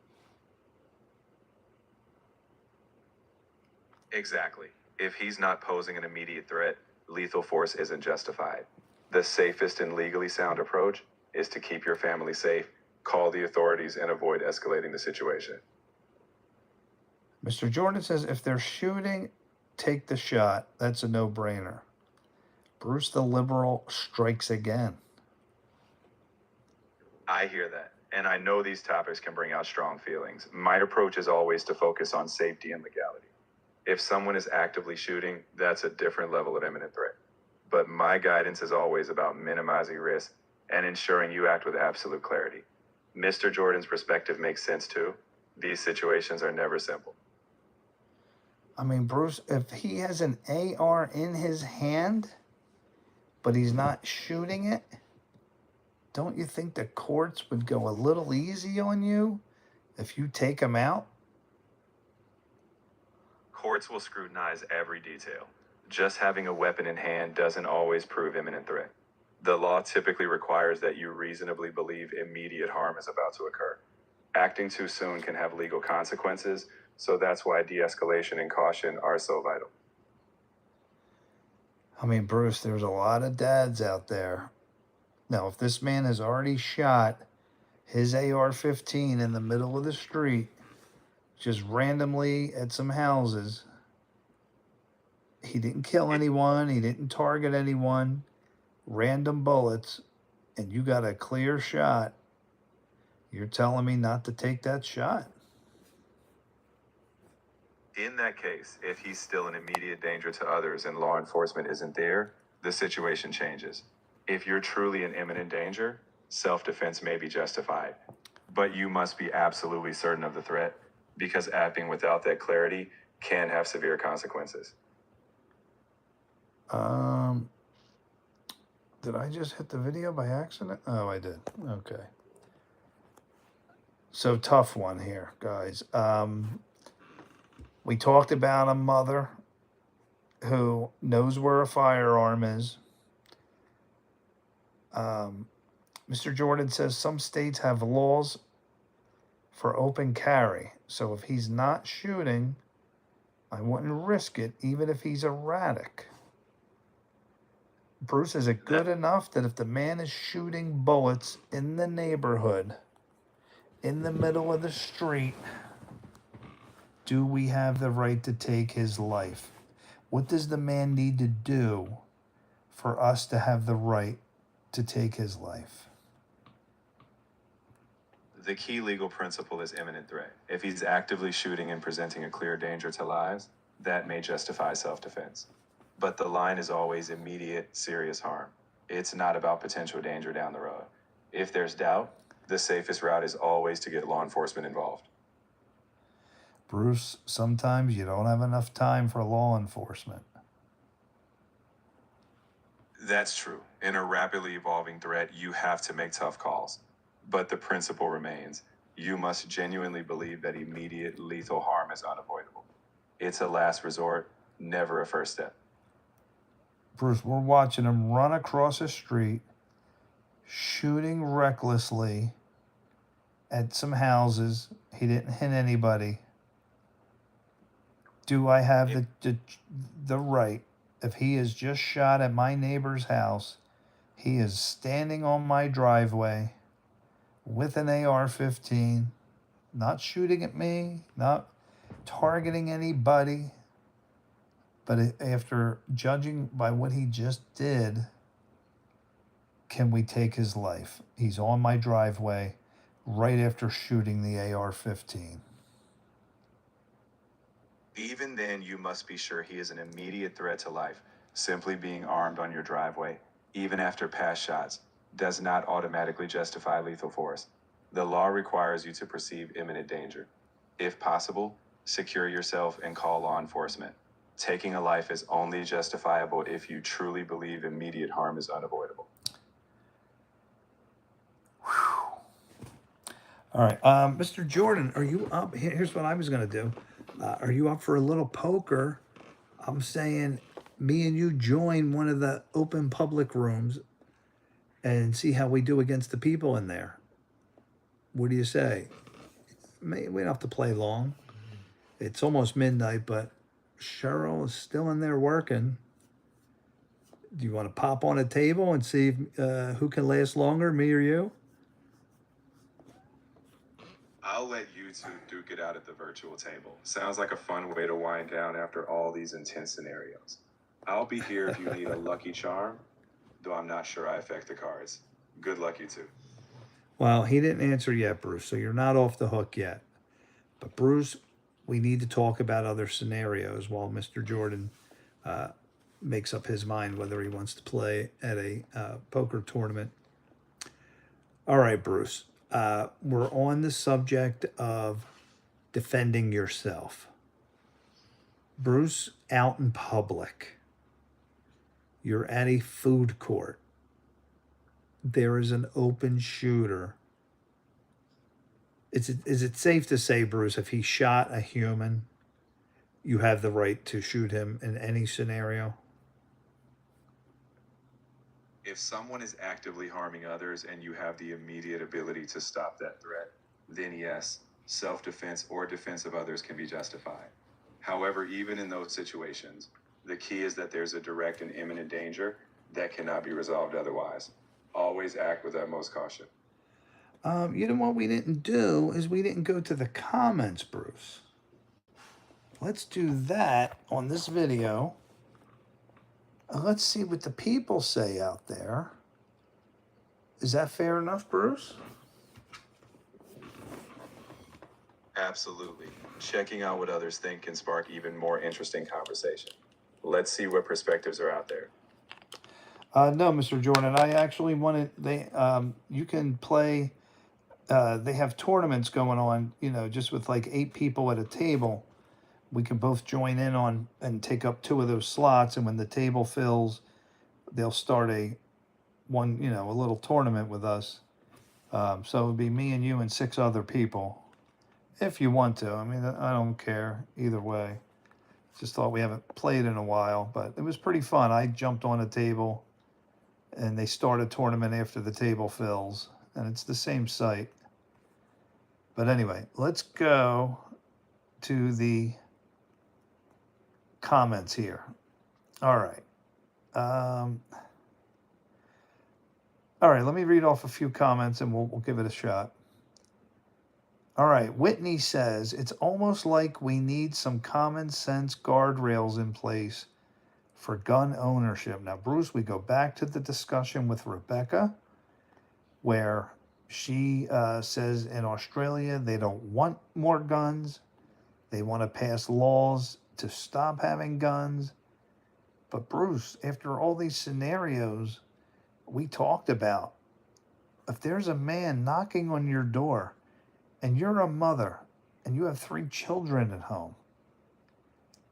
[SPEAKER 2] Exactly. If he's not posing an immediate threat, lethal force isn't justified. The safest and legally sound approach is to keep your family safe, call the authorities, and avoid escalating the situation.
[SPEAKER 1] Mr. Jordan says if they're shooting, take the shot. That's a no-brainer. Bruce the liberal strikes again.
[SPEAKER 2] I hear that, and I know these topics can bring out strong feelings. My approach is always to focus on safety and legality. If someone is actively shooting, that's a different level of imminent threat. But my guidance is always about minimizing risk and ensuring you act with absolute clarity. Mr. Jordan's perspective makes sense too. These situations are never simple.
[SPEAKER 1] I mean, Bruce, if he has an AR in his hand, but he's not shooting it, don't you think the courts would go a little easy on you if you take him out?
[SPEAKER 2] Courts will scrutinize every detail. Just having a weapon in hand doesn't always prove imminent threat. The law typically requires that you reasonably believe immediate harm is about to occur. Acting too soon can have legal consequences, so that's why de-escalation and caution are so vital.
[SPEAKER 1] I mean, Bruce, there's a lot of dads out there. Now, if this man has already shot his AR-15 in the middle of the street, just randomly at some houses, he didn't kill anyone, he didn't target anyone, random bullets, and you got a clear shot, you're telling me not to take that shot?
[SPEAKER 2] In that case, if he's still in immediate danger to others and law enforcement isn't there, the situation changes. If you're truly in imminent danger, self-defense may be justified. But you must be absolutely certain of the threat, because acting without that clarity can have severe consequences.
[SPEAKER 1] Did I just hit the video by accident? Oh, I did. Okay. So tough one here, guys. We talked about a mother who knows where a firearm is. Mr. Jordan says some states have laws for open carry. So if he's not shooting, I wouldn't risk it, even if he's erratic. Bruce, is it good enough that if the man is shooting bullets in the neighborhood, in the middle of the street, do we have the right to take his life? What does the man need to do for us to have the right to take his life?
[SPEAKER 2] The key legal principle is imminent threat. If he's actively shooting and presenting a clear danger to lives, that may justify self-defense. But the line is always immediate, serious harm. It's not about potential danger down the road. If there's doubt, the safest route is always to get law enforcement involved.
[SPEAKER 1] Bruce, sometimes you don't have enough time for law enforcement.
[SPEAKER 2] That's true. In a rapidly evolving threat, you have to make tough calls. But the principle remains. You must genuinely believe that immediate lethal harm is unavoidable. It's a last resort, never a first step.
[SPEAKER 1] Bruce, we're watching him run across the street, shooting recklessly at some houses. He didn't hit anybody. Do I have the right, if he is just shot at my neighbor's house, he is standing on my driveway with an AR-15, not shooting at me, not targeting anybody. But after judging by what he just did, can we take his life? He's on my driveway right after shooting the AR-15.
[SPEAKER 2] Even then, you must be sure he is an immediate threat to life. Simply being armed on your driveway, even after past shots, does not automatically justify lethal force. The law requires you to perceive imminent danger. If possible, secure yourself and call law enforcement. Taking a life is only justifiable if you truly believe immediate harm is unavoidable.
[SPEAKER 1] All right, Mr. Jordan, are you up? Here's what I was gonna do. Are you up for a little poker? I'm saying me and you join one of the open public rooms and see how we do against the people in there. What do you say? We don't have to play long. It's almost midnight, but Cheryl is still in there working. Do you want to pop on a table and see who can last longer, me or you?
[SPEAKER 2] I'll let you two duke it out at the virtual table. Sounds like a fun way to wind down after all these intense scenarios. I'll be here if you need a lucky charm, though I'm not sure I affect the cards. Good luck, you two.
[SPEAKER 1] Well, he didn't answer yet, Bruce, so you're not off the hook yet. But Bruce, we need to talk about other scenarios while Mr. Jordan makes up his mind whether he wants to play at a poker tournament. All right, Bruce. We're on the subject of defending yourself. Bruce, out in public, you're at a food court. There is an open shooter. Is it safe to say, Bruce, if he shot a human, you have the right to shoot him in any scenario?
[SPEAKER 2] If someone is actively harming others and you have the immediate ability to stop that threat, then yes, self-defense or defense of others can be justified. However, even in those situations, the key is that there's a direct and imminent danger that cannot be resolved otherwise. Always act with utmost caution.
[SPEAKER 1] You know what we didn't do is we didn't go to the comments, Bruce. Let's do that on this video. Let's see what the people say out there. Is that fair enough, Bruce?
[SPEAKER 2] Absolutely. Checking out what others think can spark even more interesting conversation. Let's see what perspectives are out there.
[SPEAKER 1] No, Mr. Jordan. I actually wanted you can play. They have tournaments going on. You know, just with like 8 people at a table. We can both join in on and take up 2 of those slots, and when the table fills, they'll start a little tournament with us. So it would be me and you and 6 other people, if you want to. I mean, I don't care either way. Just thought we haven't played in a while, but it was pretty fun. I jumped on a table, and they start a tournament after the table fills, and it's the same site. But anyway, let's go to the comments here. All right. All right, let me read off a few comments and we'll give it a shot. All right, Whitney says, it's almost like we need some common sense guardrails in place for gun ownership. Now, Bruce, we go back to the discussion with Rebecca, where she says in Australia they don't want more guns. They want to pass laws to stop having guns. But Bruce, after all these scenarios we talked about, if there's a man knocking on your door and you're a mother and you have 3 children at home,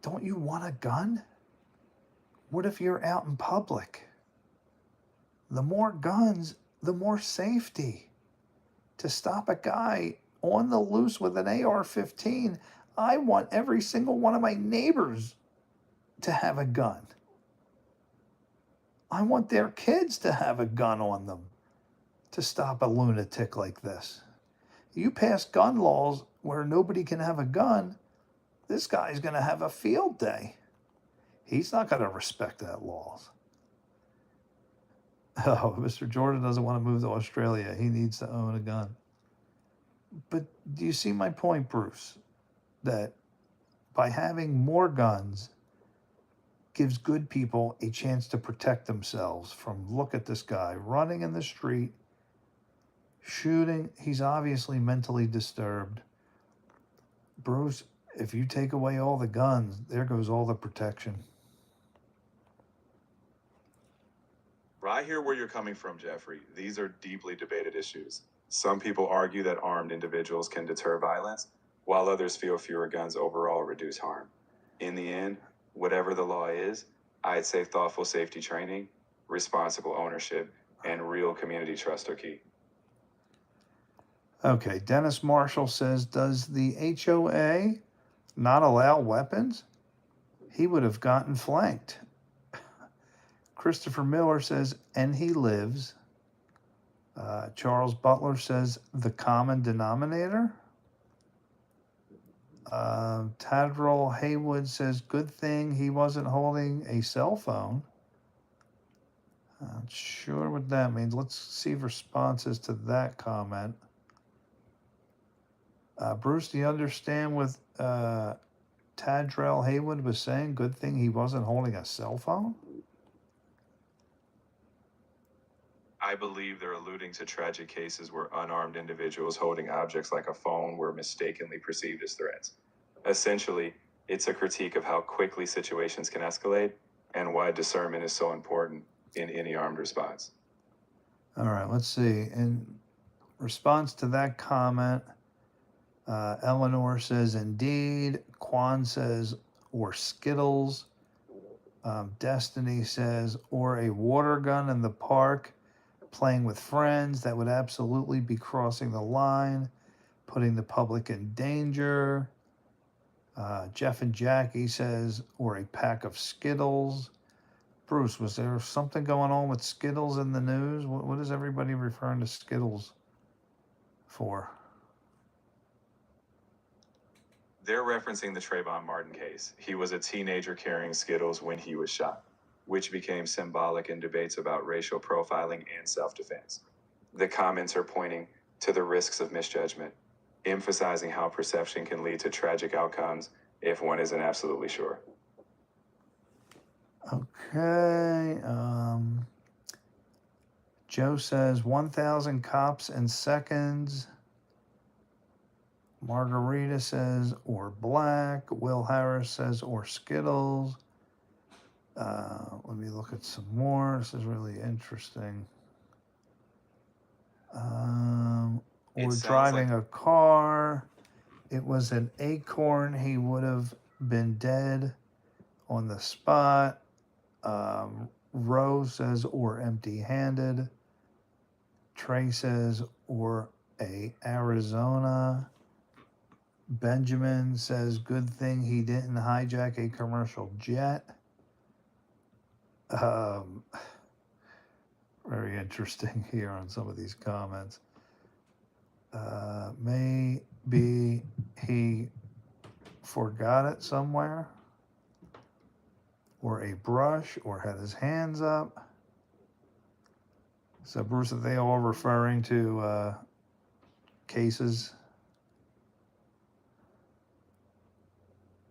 [SPEAKER 1] don't you want a gun? What if you're out in public? The more guns, the more safety. To stop a guy on the loose with an AR-15, I want every single one of my neighbors to have a gun. I want their kids to have a gun on them to stop a lunatic like this. You pass gun laws where nobody can have a gun, this guy's going to have a field day. He's not going to respect that laws. Oh, Mr. Jordan doesn't want to move to Australia. He needs to own a gun. But do you see my point, Bruce? That by having more guns, gives good people a chance to protect themselves from, look at this guy running in the street, shooting. He's obviously mentally disturbed. Bruce, if you take away all the guns, there goes all the protection.
[SPEAKER 2] I hear where you're coming from, Jeffrey. These are deeply debated issues. Some people argue that armed individuals can deter violence, while others feel fewer guns overall reduce harm. In the end, whatever the law is, I'd say thoughtful safety training, responsible ownership, and real community trust are key.
[SPEAKER 1] Okay, Dennis Marshall says, does the HOA not allow weapons? He would have gotten flanked. Christopher Miller says, and he lives. Charles Butler says, the common denominator. Tadrell Haywood says, good thing he wasn't holding a cell phone. Not sure what that means. Let's see responses to that comment. Bruce, do you understand what Tadrell Haywood was saying? Good thing he wasn't holding a cell phone?
[SPEAKER 2] I believe they're alluding to tragic cases where unarmed individuals holding objects like a phone were mistakenly perceived as threats. Essentially, it's a critique of how quickly situations can escalate and why discernment is so important in any armed response.
[SPEAKER 1] All right, let's see. In response to that comment, Eleanor says, indeed. Quan says, or Skittles. Destiny says, or a water gun in the park, playing with friends. That would absolutely be crossing the line, putting the public in danger. Jeff and Jackie says, or a pack of Skittles. Bruce, was there something going on with Skittles in the news? What is everybody referring to Skittles for?
[SPEAKER 2] They're referencing the Trayvon Martin case. He was a teenager carrying Skittles when he was shot, which became symbolic in debates about racial profiling and self-defense. The comments are pointing to the risks of misjudgment, emphasizing how perception can lead to tragic outcomes if one isn't absolutely sure.
[SPEAKER 1] Okay. Joe says 1,000 cops in seconds. Margarita says, or black. Will Harris says, or Skittles. Let me look at some more. This is really interesting. Or driving a car. It was an acorn. He would have been dead on the spot. Rose says, or empty-handed. Trey says, or a Arizona. Benjamin says, good thing he didn't hijack a commercial jet. Very interesting here on some of these comments. Maybe he forgot it somewhere, or a brush, or had his hands up. So, Bruce, are they all referring to cases?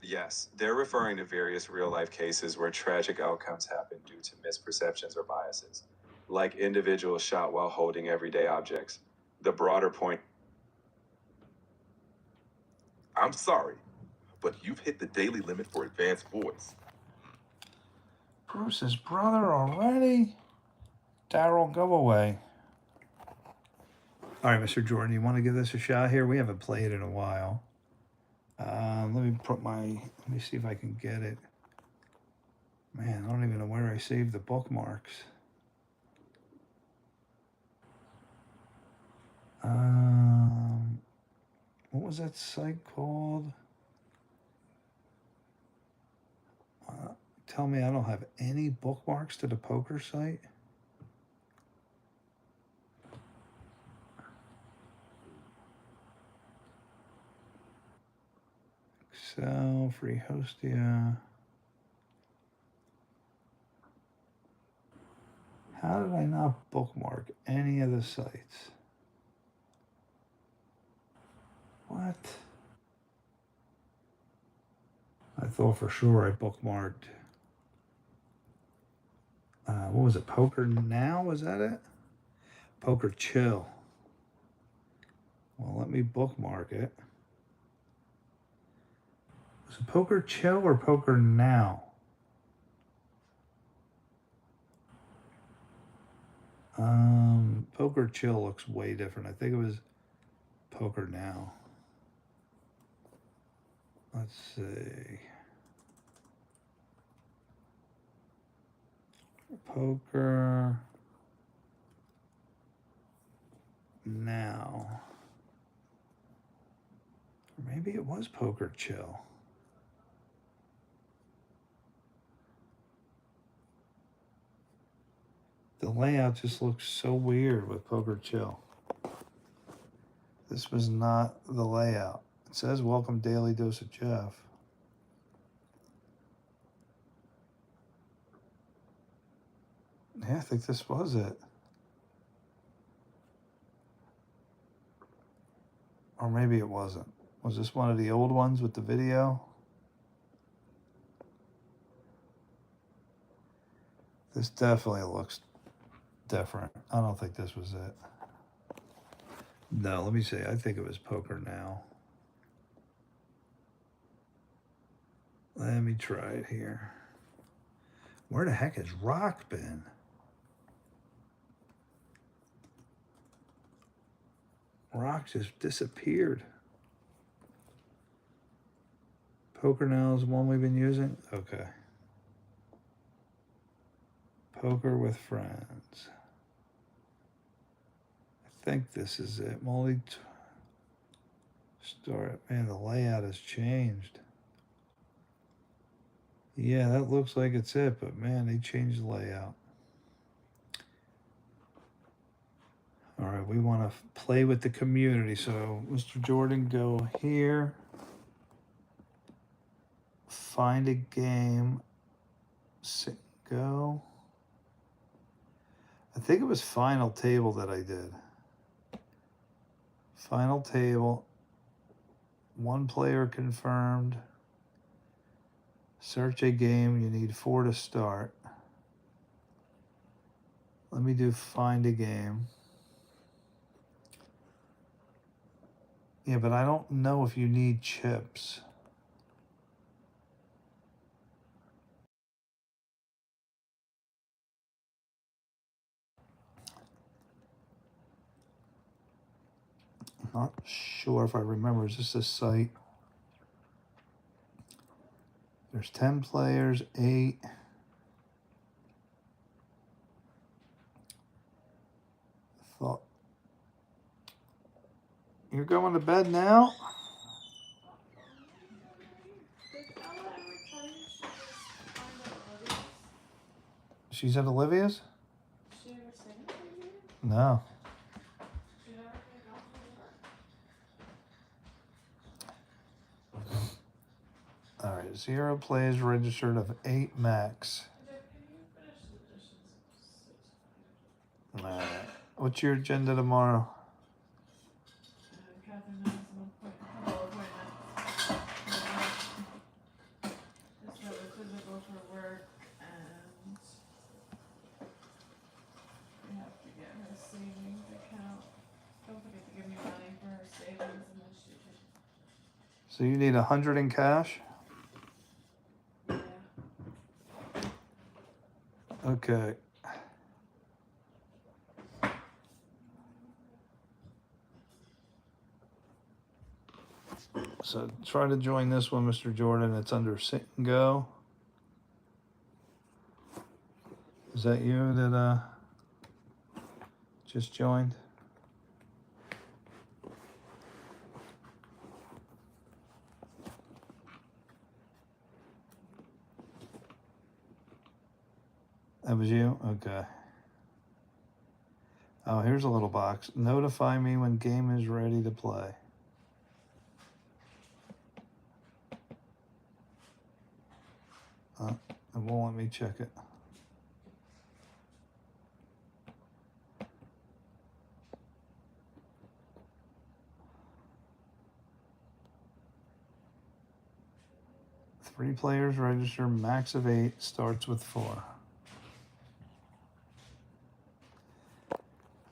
[SPEAKER 2] Yes, they're referring to various real-life cases where tragic outcomes happen due to misperceptions or biases, like individuals shot while holding everyday objects. The broader point... I'm sorry, but you've hit the daily limit for advanced voice.
[SPEAKER 1] Bruce's brother already? Daryl, go away. All right, Mr. Jordan, you want to give this a shot here? We haven't played in a while. Let me see if I can get it. Man, I don't even know where I saved the bookmarks. What was that site called? Tell me I don't have any bookmarks to the poker site? Excel, free Hostia. How did I not bookmark any of the sites? What? I thought for sure I bookmarked What was it? Poker Now? Was that it? Poker Chill. Well, let me bookmark it. Was it Poker Chill or Poker Now? Poker Chill looks way different. I think it was Poker Now. Let's see. Poker Now. Or maybe it was Poker Chill. The layout just looks so weird with Poker Chill. This was not the layout. It says welcome Daily Dose of Jeff. Yeah, I think this was it. Or maybe it wasn't. Was this one of the old ones with the video? This definitely looks different. I don't think this was it. No, let me see. I think it was Poker Now. Let me try it here. Where the heck has Rock been? Rock just disappeared. Poker Now is the one we've been using? Okay. Poker with Friends. I think this is it. Start. Man, the layout has changed. Yeah, that looks like it's it, but man, they changed the layout. All right, we want to play with the community. So, Mr. Jordan, go here. Find a game. Sit, go. I think it was Final Table that I did. Final Table. One player confirmed. Search a game. You need 4 to start. Let me do find a game. Yeah, but I don't know if you need chips. I'm not sure if I remember. Is this a site? There's 10 players, 8. Thought. You're going to bed now? She's at Olivia's? No. All right, 0 plays registered of 8 max. All right. What's your agenda tomorrow? So you need 100 in cash? Okay. So try to join this one, Mr. Jordan. It's under Sit and Go. Is that you that just joined? That was you? Okay. Oh, here's a little box. Notify me when game is ready to play. It won't let me check it. Three players register, max of 8, starts with 4.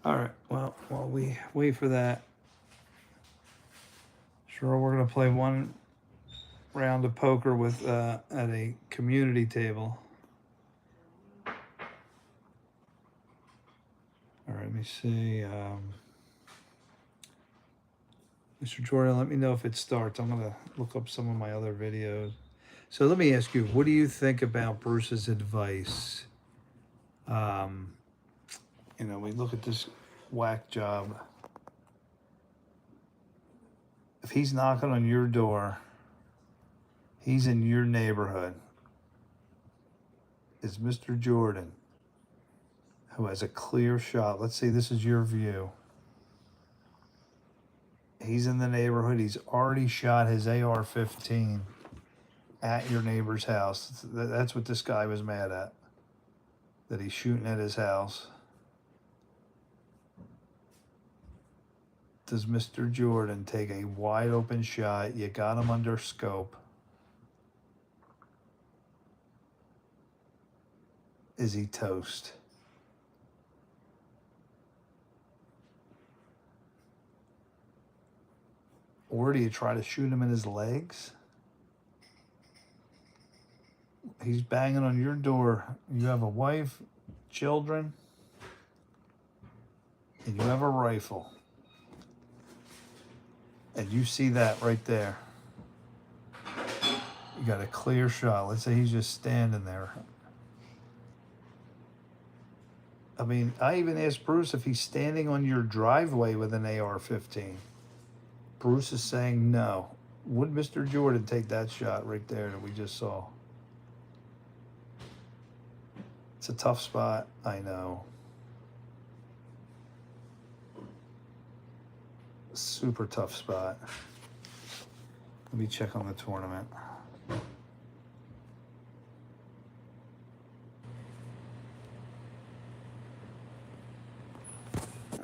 [SPEAKER 1] All right. Well, while we wait for that, sure, we're gonna play one round of poker with at a community table. All right. Let me see. Mr. Jordan, let me know if it starts. I'm gonna look up some of my other videos. So let me ask you, what do you think about Bruce's advice? You know, we look at this whack job. If he's knocking on your door, he's in your neighborhood. Is Mr. Jordan, who has a clear shot, let's say this is your view. He's in the neighborhood. He's already shot his AR-15 at your neighbor's house. That's what this guy was mad at, that he's shooting at his house. Does Mr. Jordan take a wide open shot? You got him under scope. Is he toast? Or do you try to shoot him in his legs? He's banging on your door. You have a wife, children, and you have a rifle. And you see that right there. You got a clear shot. Let's say he's just standing there. I mean, I even asked Bruce if he's standing on your driveway with an AR-15. Bruce is saying no. Would Mr. Jordan take that shot right there that we just saw? It's a tough spot, I know. Super tough spot. Let me check on the tournament.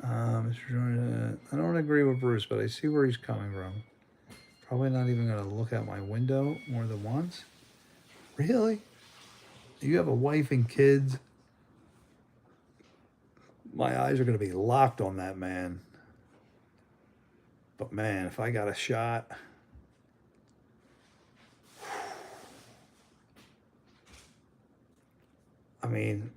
[SPEAKER 1] Mr. Jordan, I don't agree with Bruce, but I see where he's coming from. Probably not even going to look out my window more than once. Really? You have a wife and kids? My eyes are going to be locked on that man. But man, if I got a shot... I mean,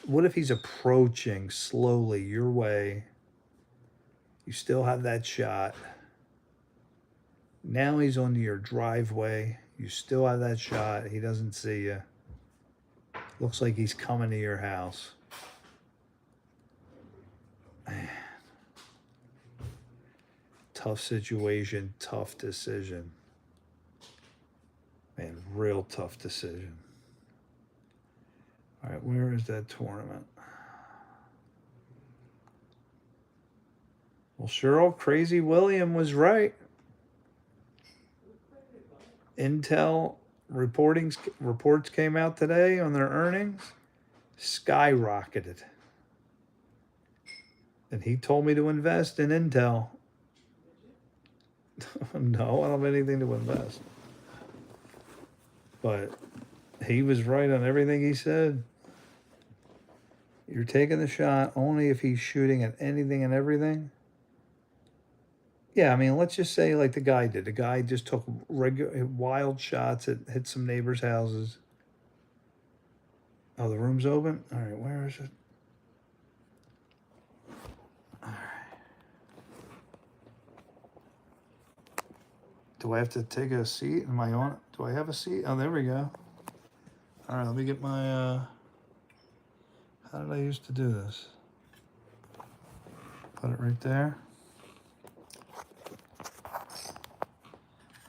[SPEAKER 1] what if he's approaching slowly your way? You still have that shot. Now he's on your driveway. You still have that shot. He doesn't see you. Looks like he's coming to your house. Man. Tough situation, tough decision. Man, real tough decision. All right, where is that tournament? Well, Cheryl, Crazy William was right. Intel reports came out today on their earnings, skyrocketed. And he told me to invest in Intel. No, I don't have anything to invest. But he was right on everything he said. You're taking the shot only if he's shooting at anything and everything. Yeah, I mean, let's just say like the guy did. The guy just took wild shots at hit some neighbors' houses. Oh, the room's open? All right, where is it? All right. Do I have to take a seat? Am I on it? Do I have a seat? Oh, there we go. All right, let me get my... How did I used to do this? Put it right there.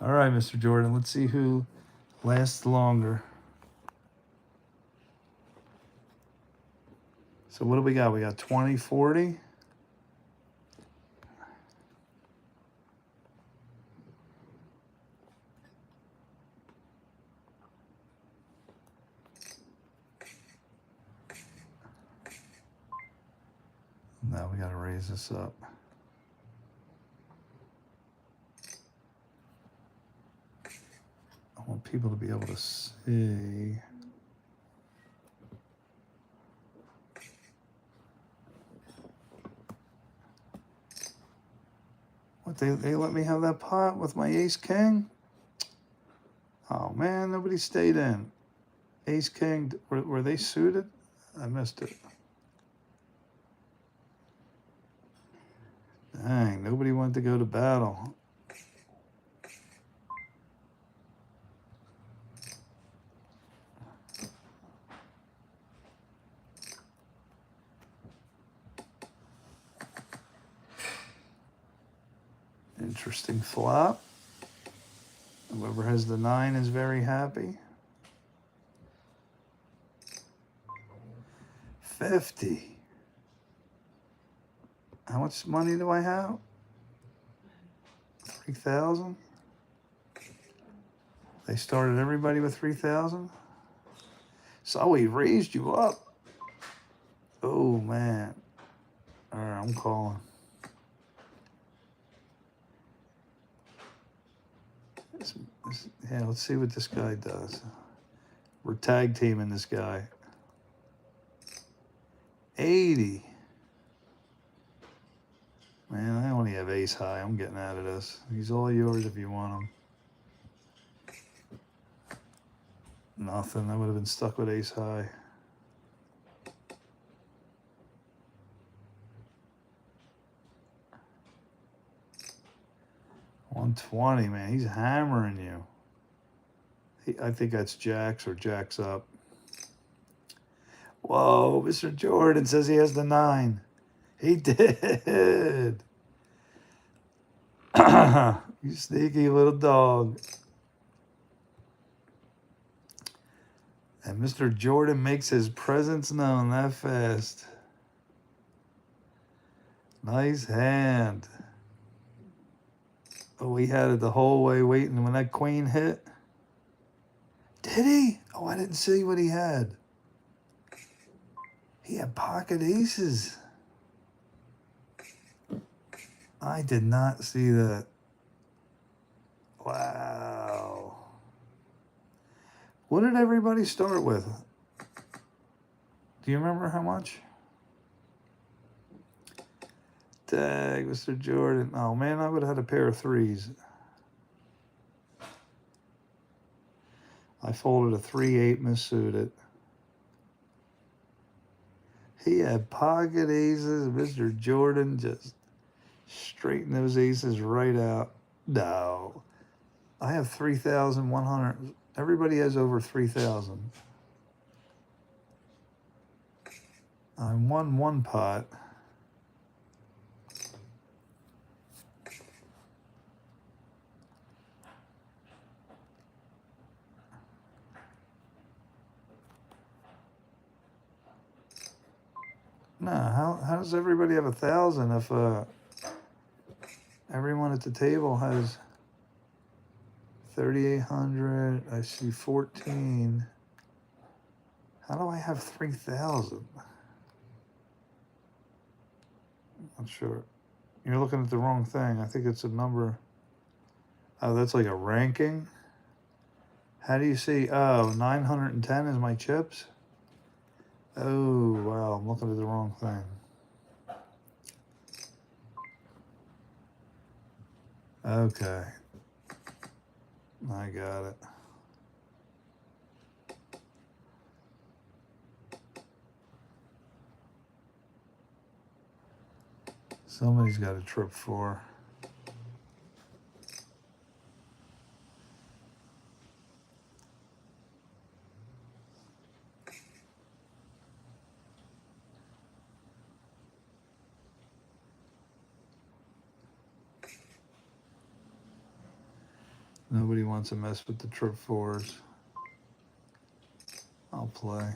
[SPEAKER 1] All right, Mr. Jordan, let's see who lasts longer. So what do we got? We got 20, 40. Now we got to raise this up. I want people to be able to see. But they let me have that pot with my ace king. Oh man, nobody stayed in. Ace king, were they suited? I missed it. Dang, nobody wanted to go to battle. Interesting flop. Whoever has the 9 is very happy. 50. How much money do I have? 3,000. They started everybody with 3,000. So he raised you up. Oh man. All right, I'm calling. Yeah, let's see what this guy does. We're tag teaming this guy. 80. Man, I only have ace high. I'm getting out of this. He's all yours if you want him. Nothing. I would have been stuck with ace high. $120, man. He's hammering you. I think that's jacks or jacks up. Whoa, Mr. Jordan says he has the 9. He did. You sneaky little dog. And Mr. Jordan makes his presence known that fast. Nice hand. Oh, he had it the whole way waiting when that queen hit. Did he? Oh, I didn't see what he had. He had pocket aces. I did not see that. Wow. What did everybody start with? Do you remember how much? Dang, Mr. Jordan. Oh, man, I would have had a pair of 3s. I folded a 3-8 missuited. He had pocket aces. Mr. Jordan just straightened those aces right out. No. I have 3,100. Everybody has over 3,000. I won one pot. No, how does everybody have 1,000 if everyone at the table has 3,800? I see 14. How do I have 3,000? Not sure. You're looking at the wrong thing. I think it's a number. Oh, that's like a ranking. How do you see? Oh, 910 is my chips. Oh, wow. I'm looking at the wrong thing. Okay. I got it. Somebody's got a trip 4. Nobody wants to mess with the trip 4s. I'll play.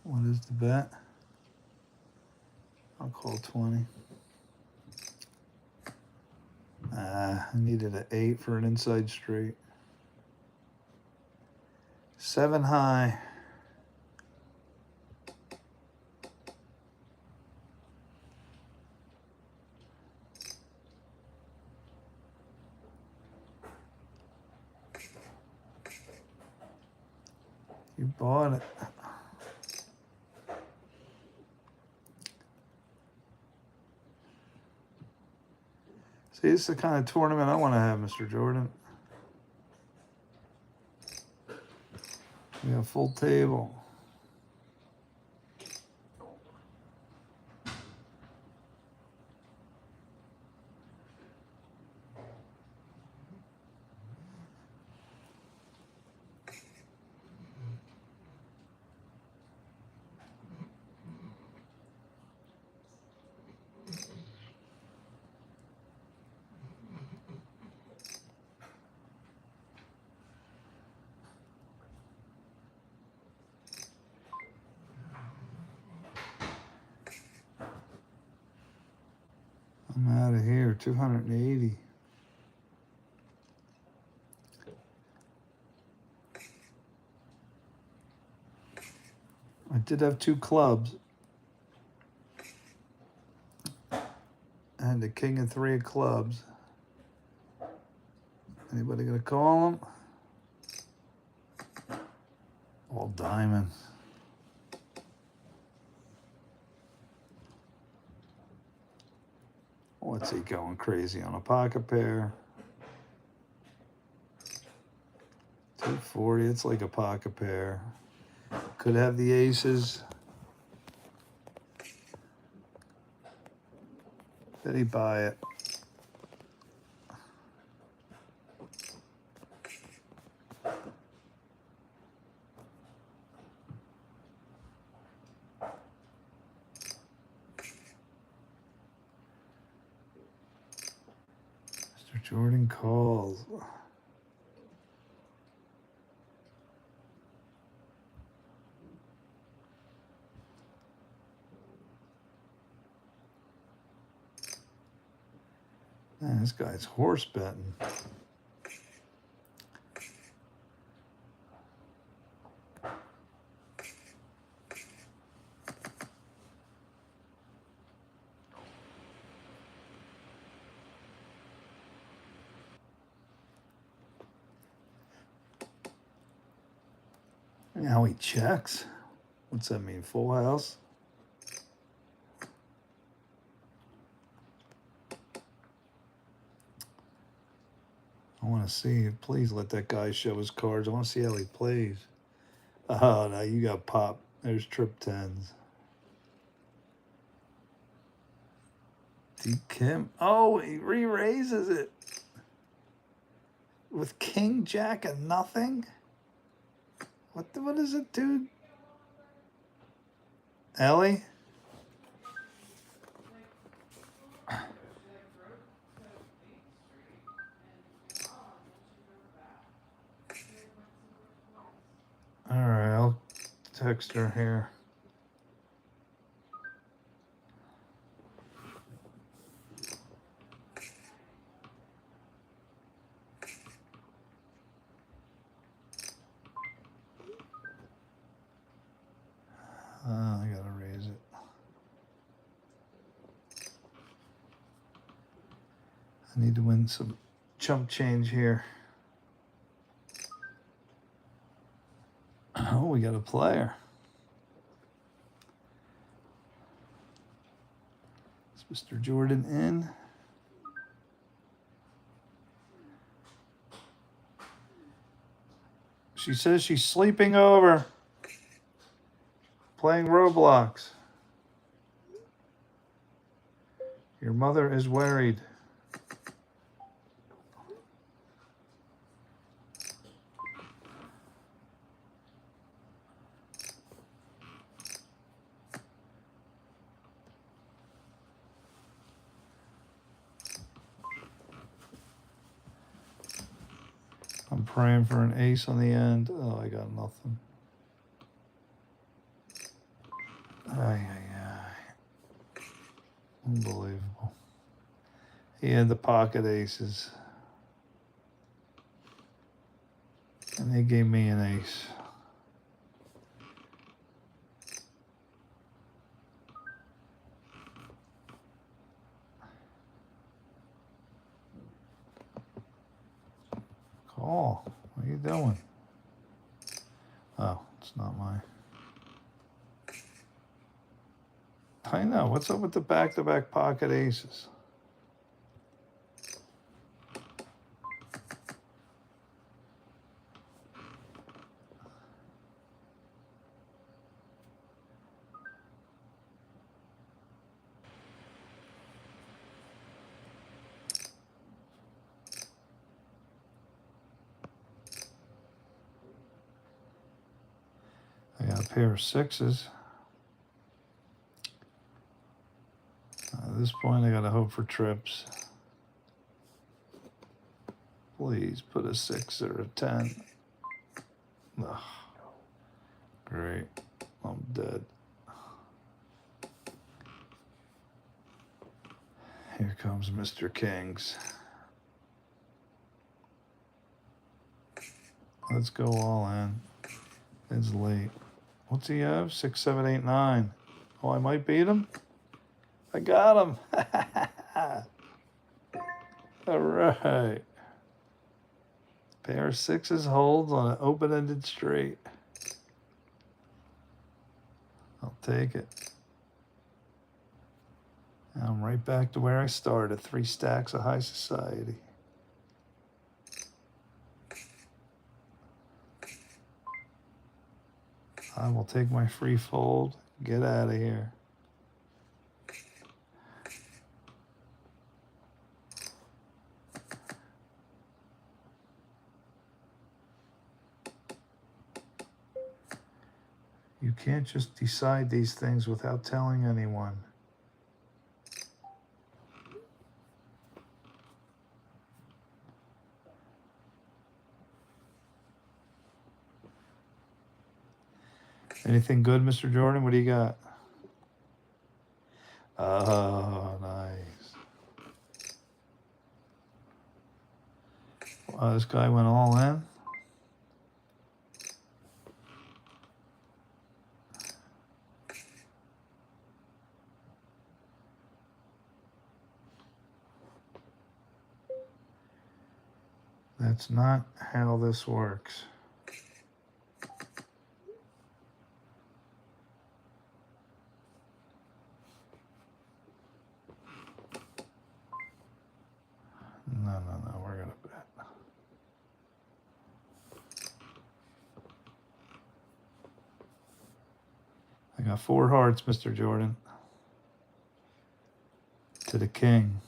[SPEAKER 1] What is the bet? I'll call 20. I needed an 8 for an inside straight. 7 high. You bought it. See, this is the kind of tournament I want to have, Mr. Jordan. We have full table. I'm out of here, 280. I did have 2 clubs. And the king and 3 of clubs. Anybody gonna call them? All diamonds. What's he going crazy on a pocket pair? 240, it's like a pocket pair. Could have the aces. Did he buy it? Mr. Jordan calls. Man, this guy's horse betting. Now he checks. What's that mean? Full house? I want to see. Please let that guy show his cards. I want to see how he plays. Oh, now you got pop. There's trip 10s. D. Kim. Oh, he re-raises it. With king, jack, and nothing? What is it, dude? Ellie? All right, I'll text her here. I gotta raise it. I need to win some chump change here. Oh, we got a player. Is Mr. Jordan in? She says she's sleeping over. Playing Roblox. Your mother is worried. I'm praying for an ace on the end. Oh, I got nothing. Ay, ay, ay. Unbelievable. He had the pocket aces. And they gave me an ace. Call. What are you doing? Oh, it's not mine. I know. What's up with the back-to-back pocket aces? Got a pair of sixes. At this point, I gotta hope for trips. Please put a 6 or a 10. Ugh. Great. I'm dead. Here comes Mr. Kings. Let's go all in. It's late. What's he have? 6, 7, 8, 9. Oh, I might beat him. I got him. All right. Pair of sixes holds on an open-ended straight. I'll take it. I'm right back to where I started. 3 stacks of high society. I will take my free fold. Get out of here. You can't just decide these things without telling anyone. Anything good, Mr. Jordan? What do you got? Oh, nice. Wow, this guy went all in. That's not how this works. No, we're gonna bet. I got 4 hearts, Mr. Jordan. To the king.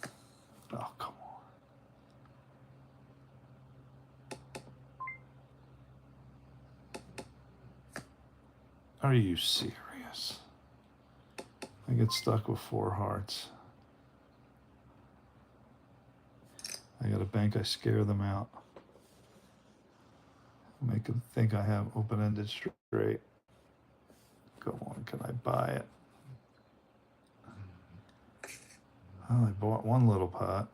[SPEAKER 1] Oh, come on. Are you serious? I get stuck with 4 hearts. I got a bank, I scare them out. Make them think I have open-ended straight. Go on, can I buy it? Oh, I bought 1 little pot.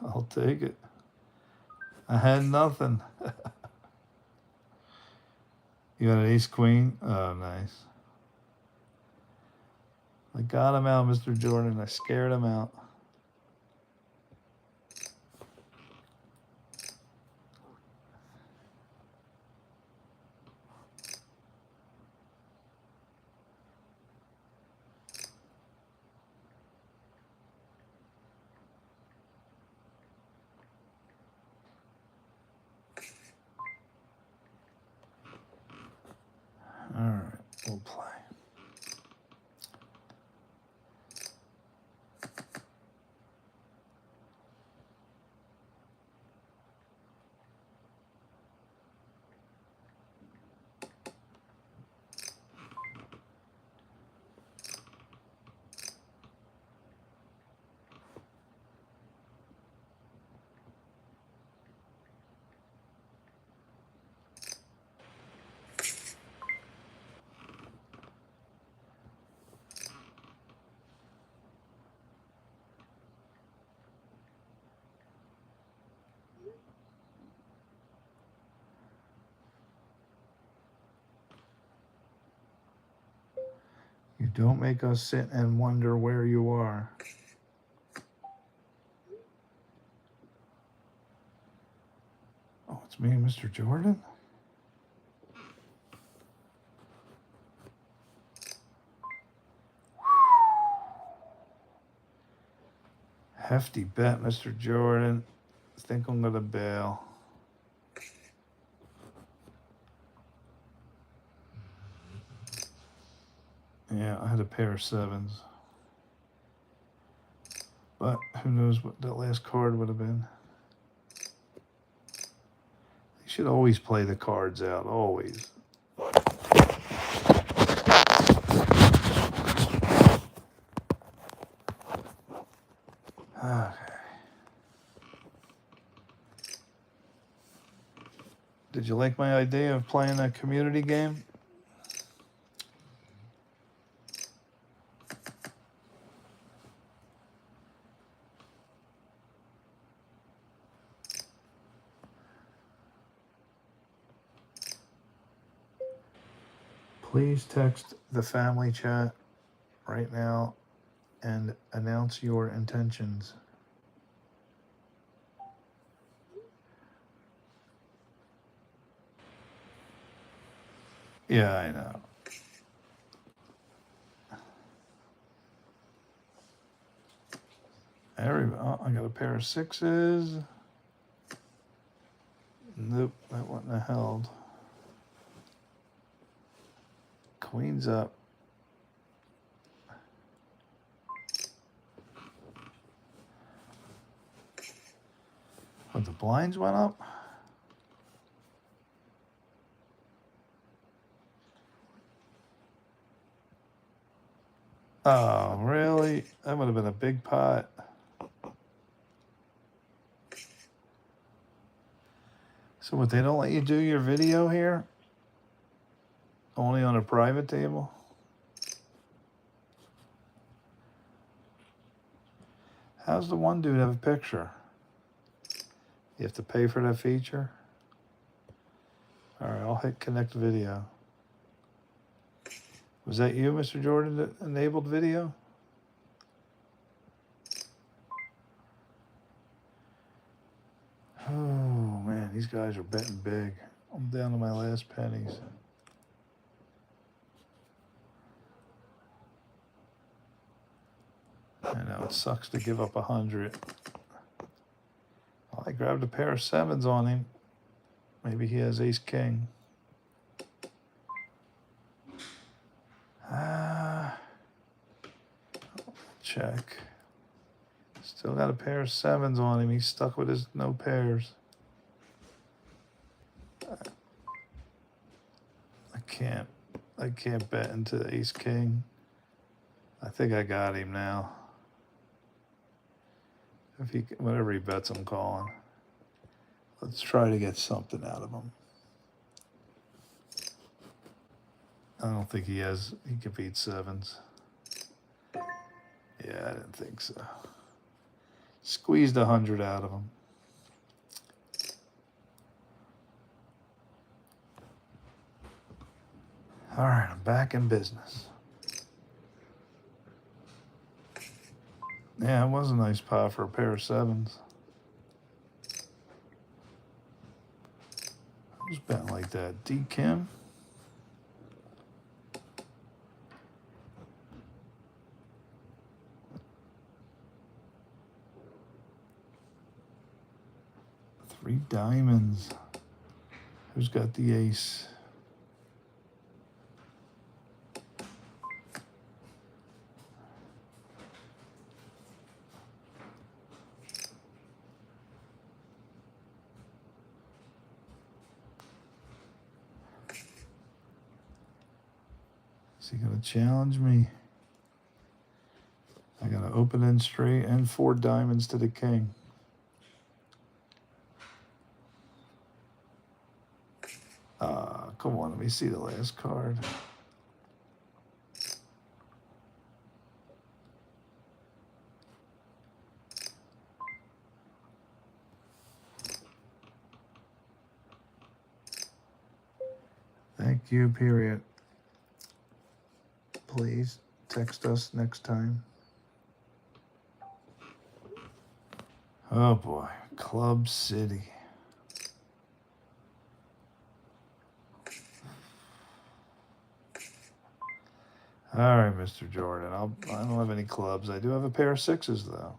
[SPEAKER 1] I'll take it. I had nothing. You got an ace queen? Oh, nice. I got him out, Mr. Jordan. I scared him out. All right, we'll play. You don't make us sit and wonder where you are. Oh, it's me, Mr. Jordan? Hefty bet, Mr. Jordan. I think I'm gonna bail. Yeah, I had a pair of 7s. But who knows what that last card would have been. should always play the cards out, always. Okay. Did you like my idea of playing a community game? Please text the family chat right now and announce your intentions. Yeah, I know. Oh, I got a pair of sixes. Nope, that wasn't held. Queen's up. Oh, the blinds went up? Oh, really? That would have been a big pot. So what, they don't let you do your video here? Only on a private table? How's the one dude have a picture? You have to pay for that feature? All right, I'll hit connect video. Was that you, Mr. Jordan, that enabled video? Oh, man, these guys are betting big. I'm down to my last pennies. I know, it sucks to give up 100. Well, I grabbed a pair of sevens on him. Maybe he has ace-king. Check. Still got a pair of sevens on him. He's stuck with his no pairs. I can't bet into ace-king. I think I got him now. Whatever he bets, I'm calling. Let's try to get something out of him. I don't think he can beat sevens. Yeah, I didn't think so. Squeezed 100 out of him. All right, I'm back in business. Yeah, it was a nice pot for a pair of sevens. Who's betting like that? D. Kim? Three diamonds. Who's got the ace? Is he gonna challenge me? I got an open end straight and 4 diamonds to the king. Come on, let me see the last card. Thank you, period. Please text us next time. Oh boy, Club City. All right, Mr. Jordan. I don't have any clubs. I do have a pair of sixes, though.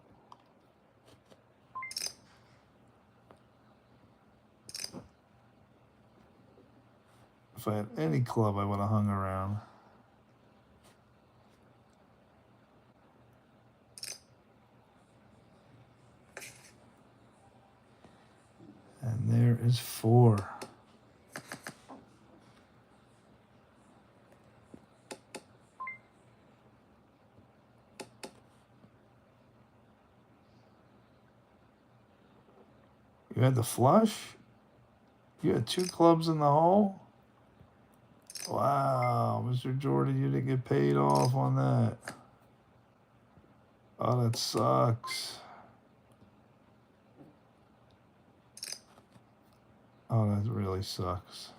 [SPEAKER 1] If I had any club, I would have hung around. And there is 4. You had the flush? You had 2 clubs in the hole? Wow, Mr. Jordan, you didn't get paid off on that. Oh, that sucks. Oh, that really sucks.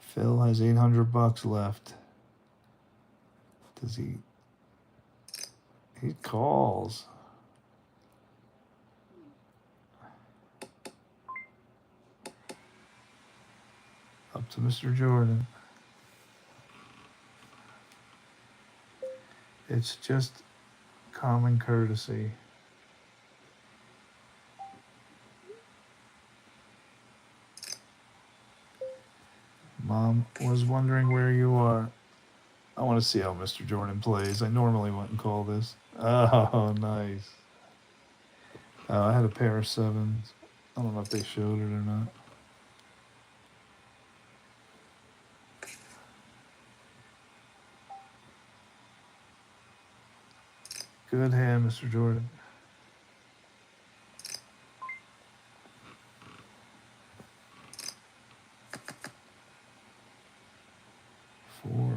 [SPEAKER 1] Phil has $800 left. Does he? He calls. Up to Mr. Jordan. It's just common courtesy. Mom was wondering where you are. I want to see how Mr. Jordan plays. I normally wouldn't call this. Oh, nice. Oh, I had a pair of 7s. I don't know if they showed it or not. Good hand, Mr. Jordan. Four,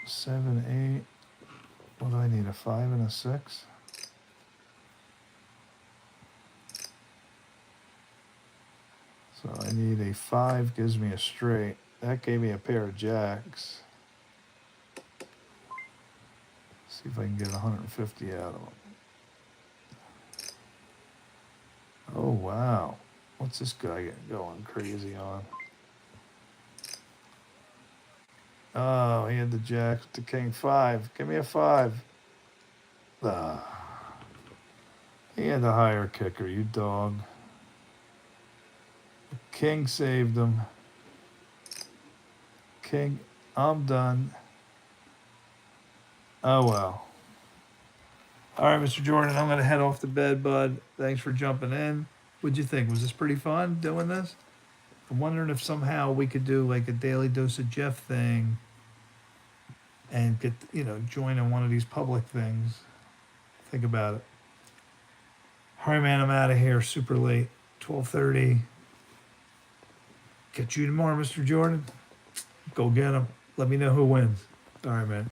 [SPEAKER 1] 7, 8. What do I need? A 5 and a 6? So I need a 5, gives me a straight. That gave me a pair of jacks. See if I can get 150 out of them. Oh, wow. What's this guy getting going crazy on? Oh, he had the jacks, the king 5. Give me a 5. Ah. He had the higher kicker, you dog. King saved him. King, I'm done. Oh, well. All right, Mr. Jordan, I'm going to head off to bed, bud. Thanks for jumping in. What'd you think? Was this pretty fun doing this? I'm wondering if somehow we could do like a Daily Dose of Jeff thing and get, join in one of these public things. Think about it. All right, man, I'm out of here super late. 12:30. Catch you tomorrow, Mr. Jordan. Go get him. Let me know who wins. All right, man.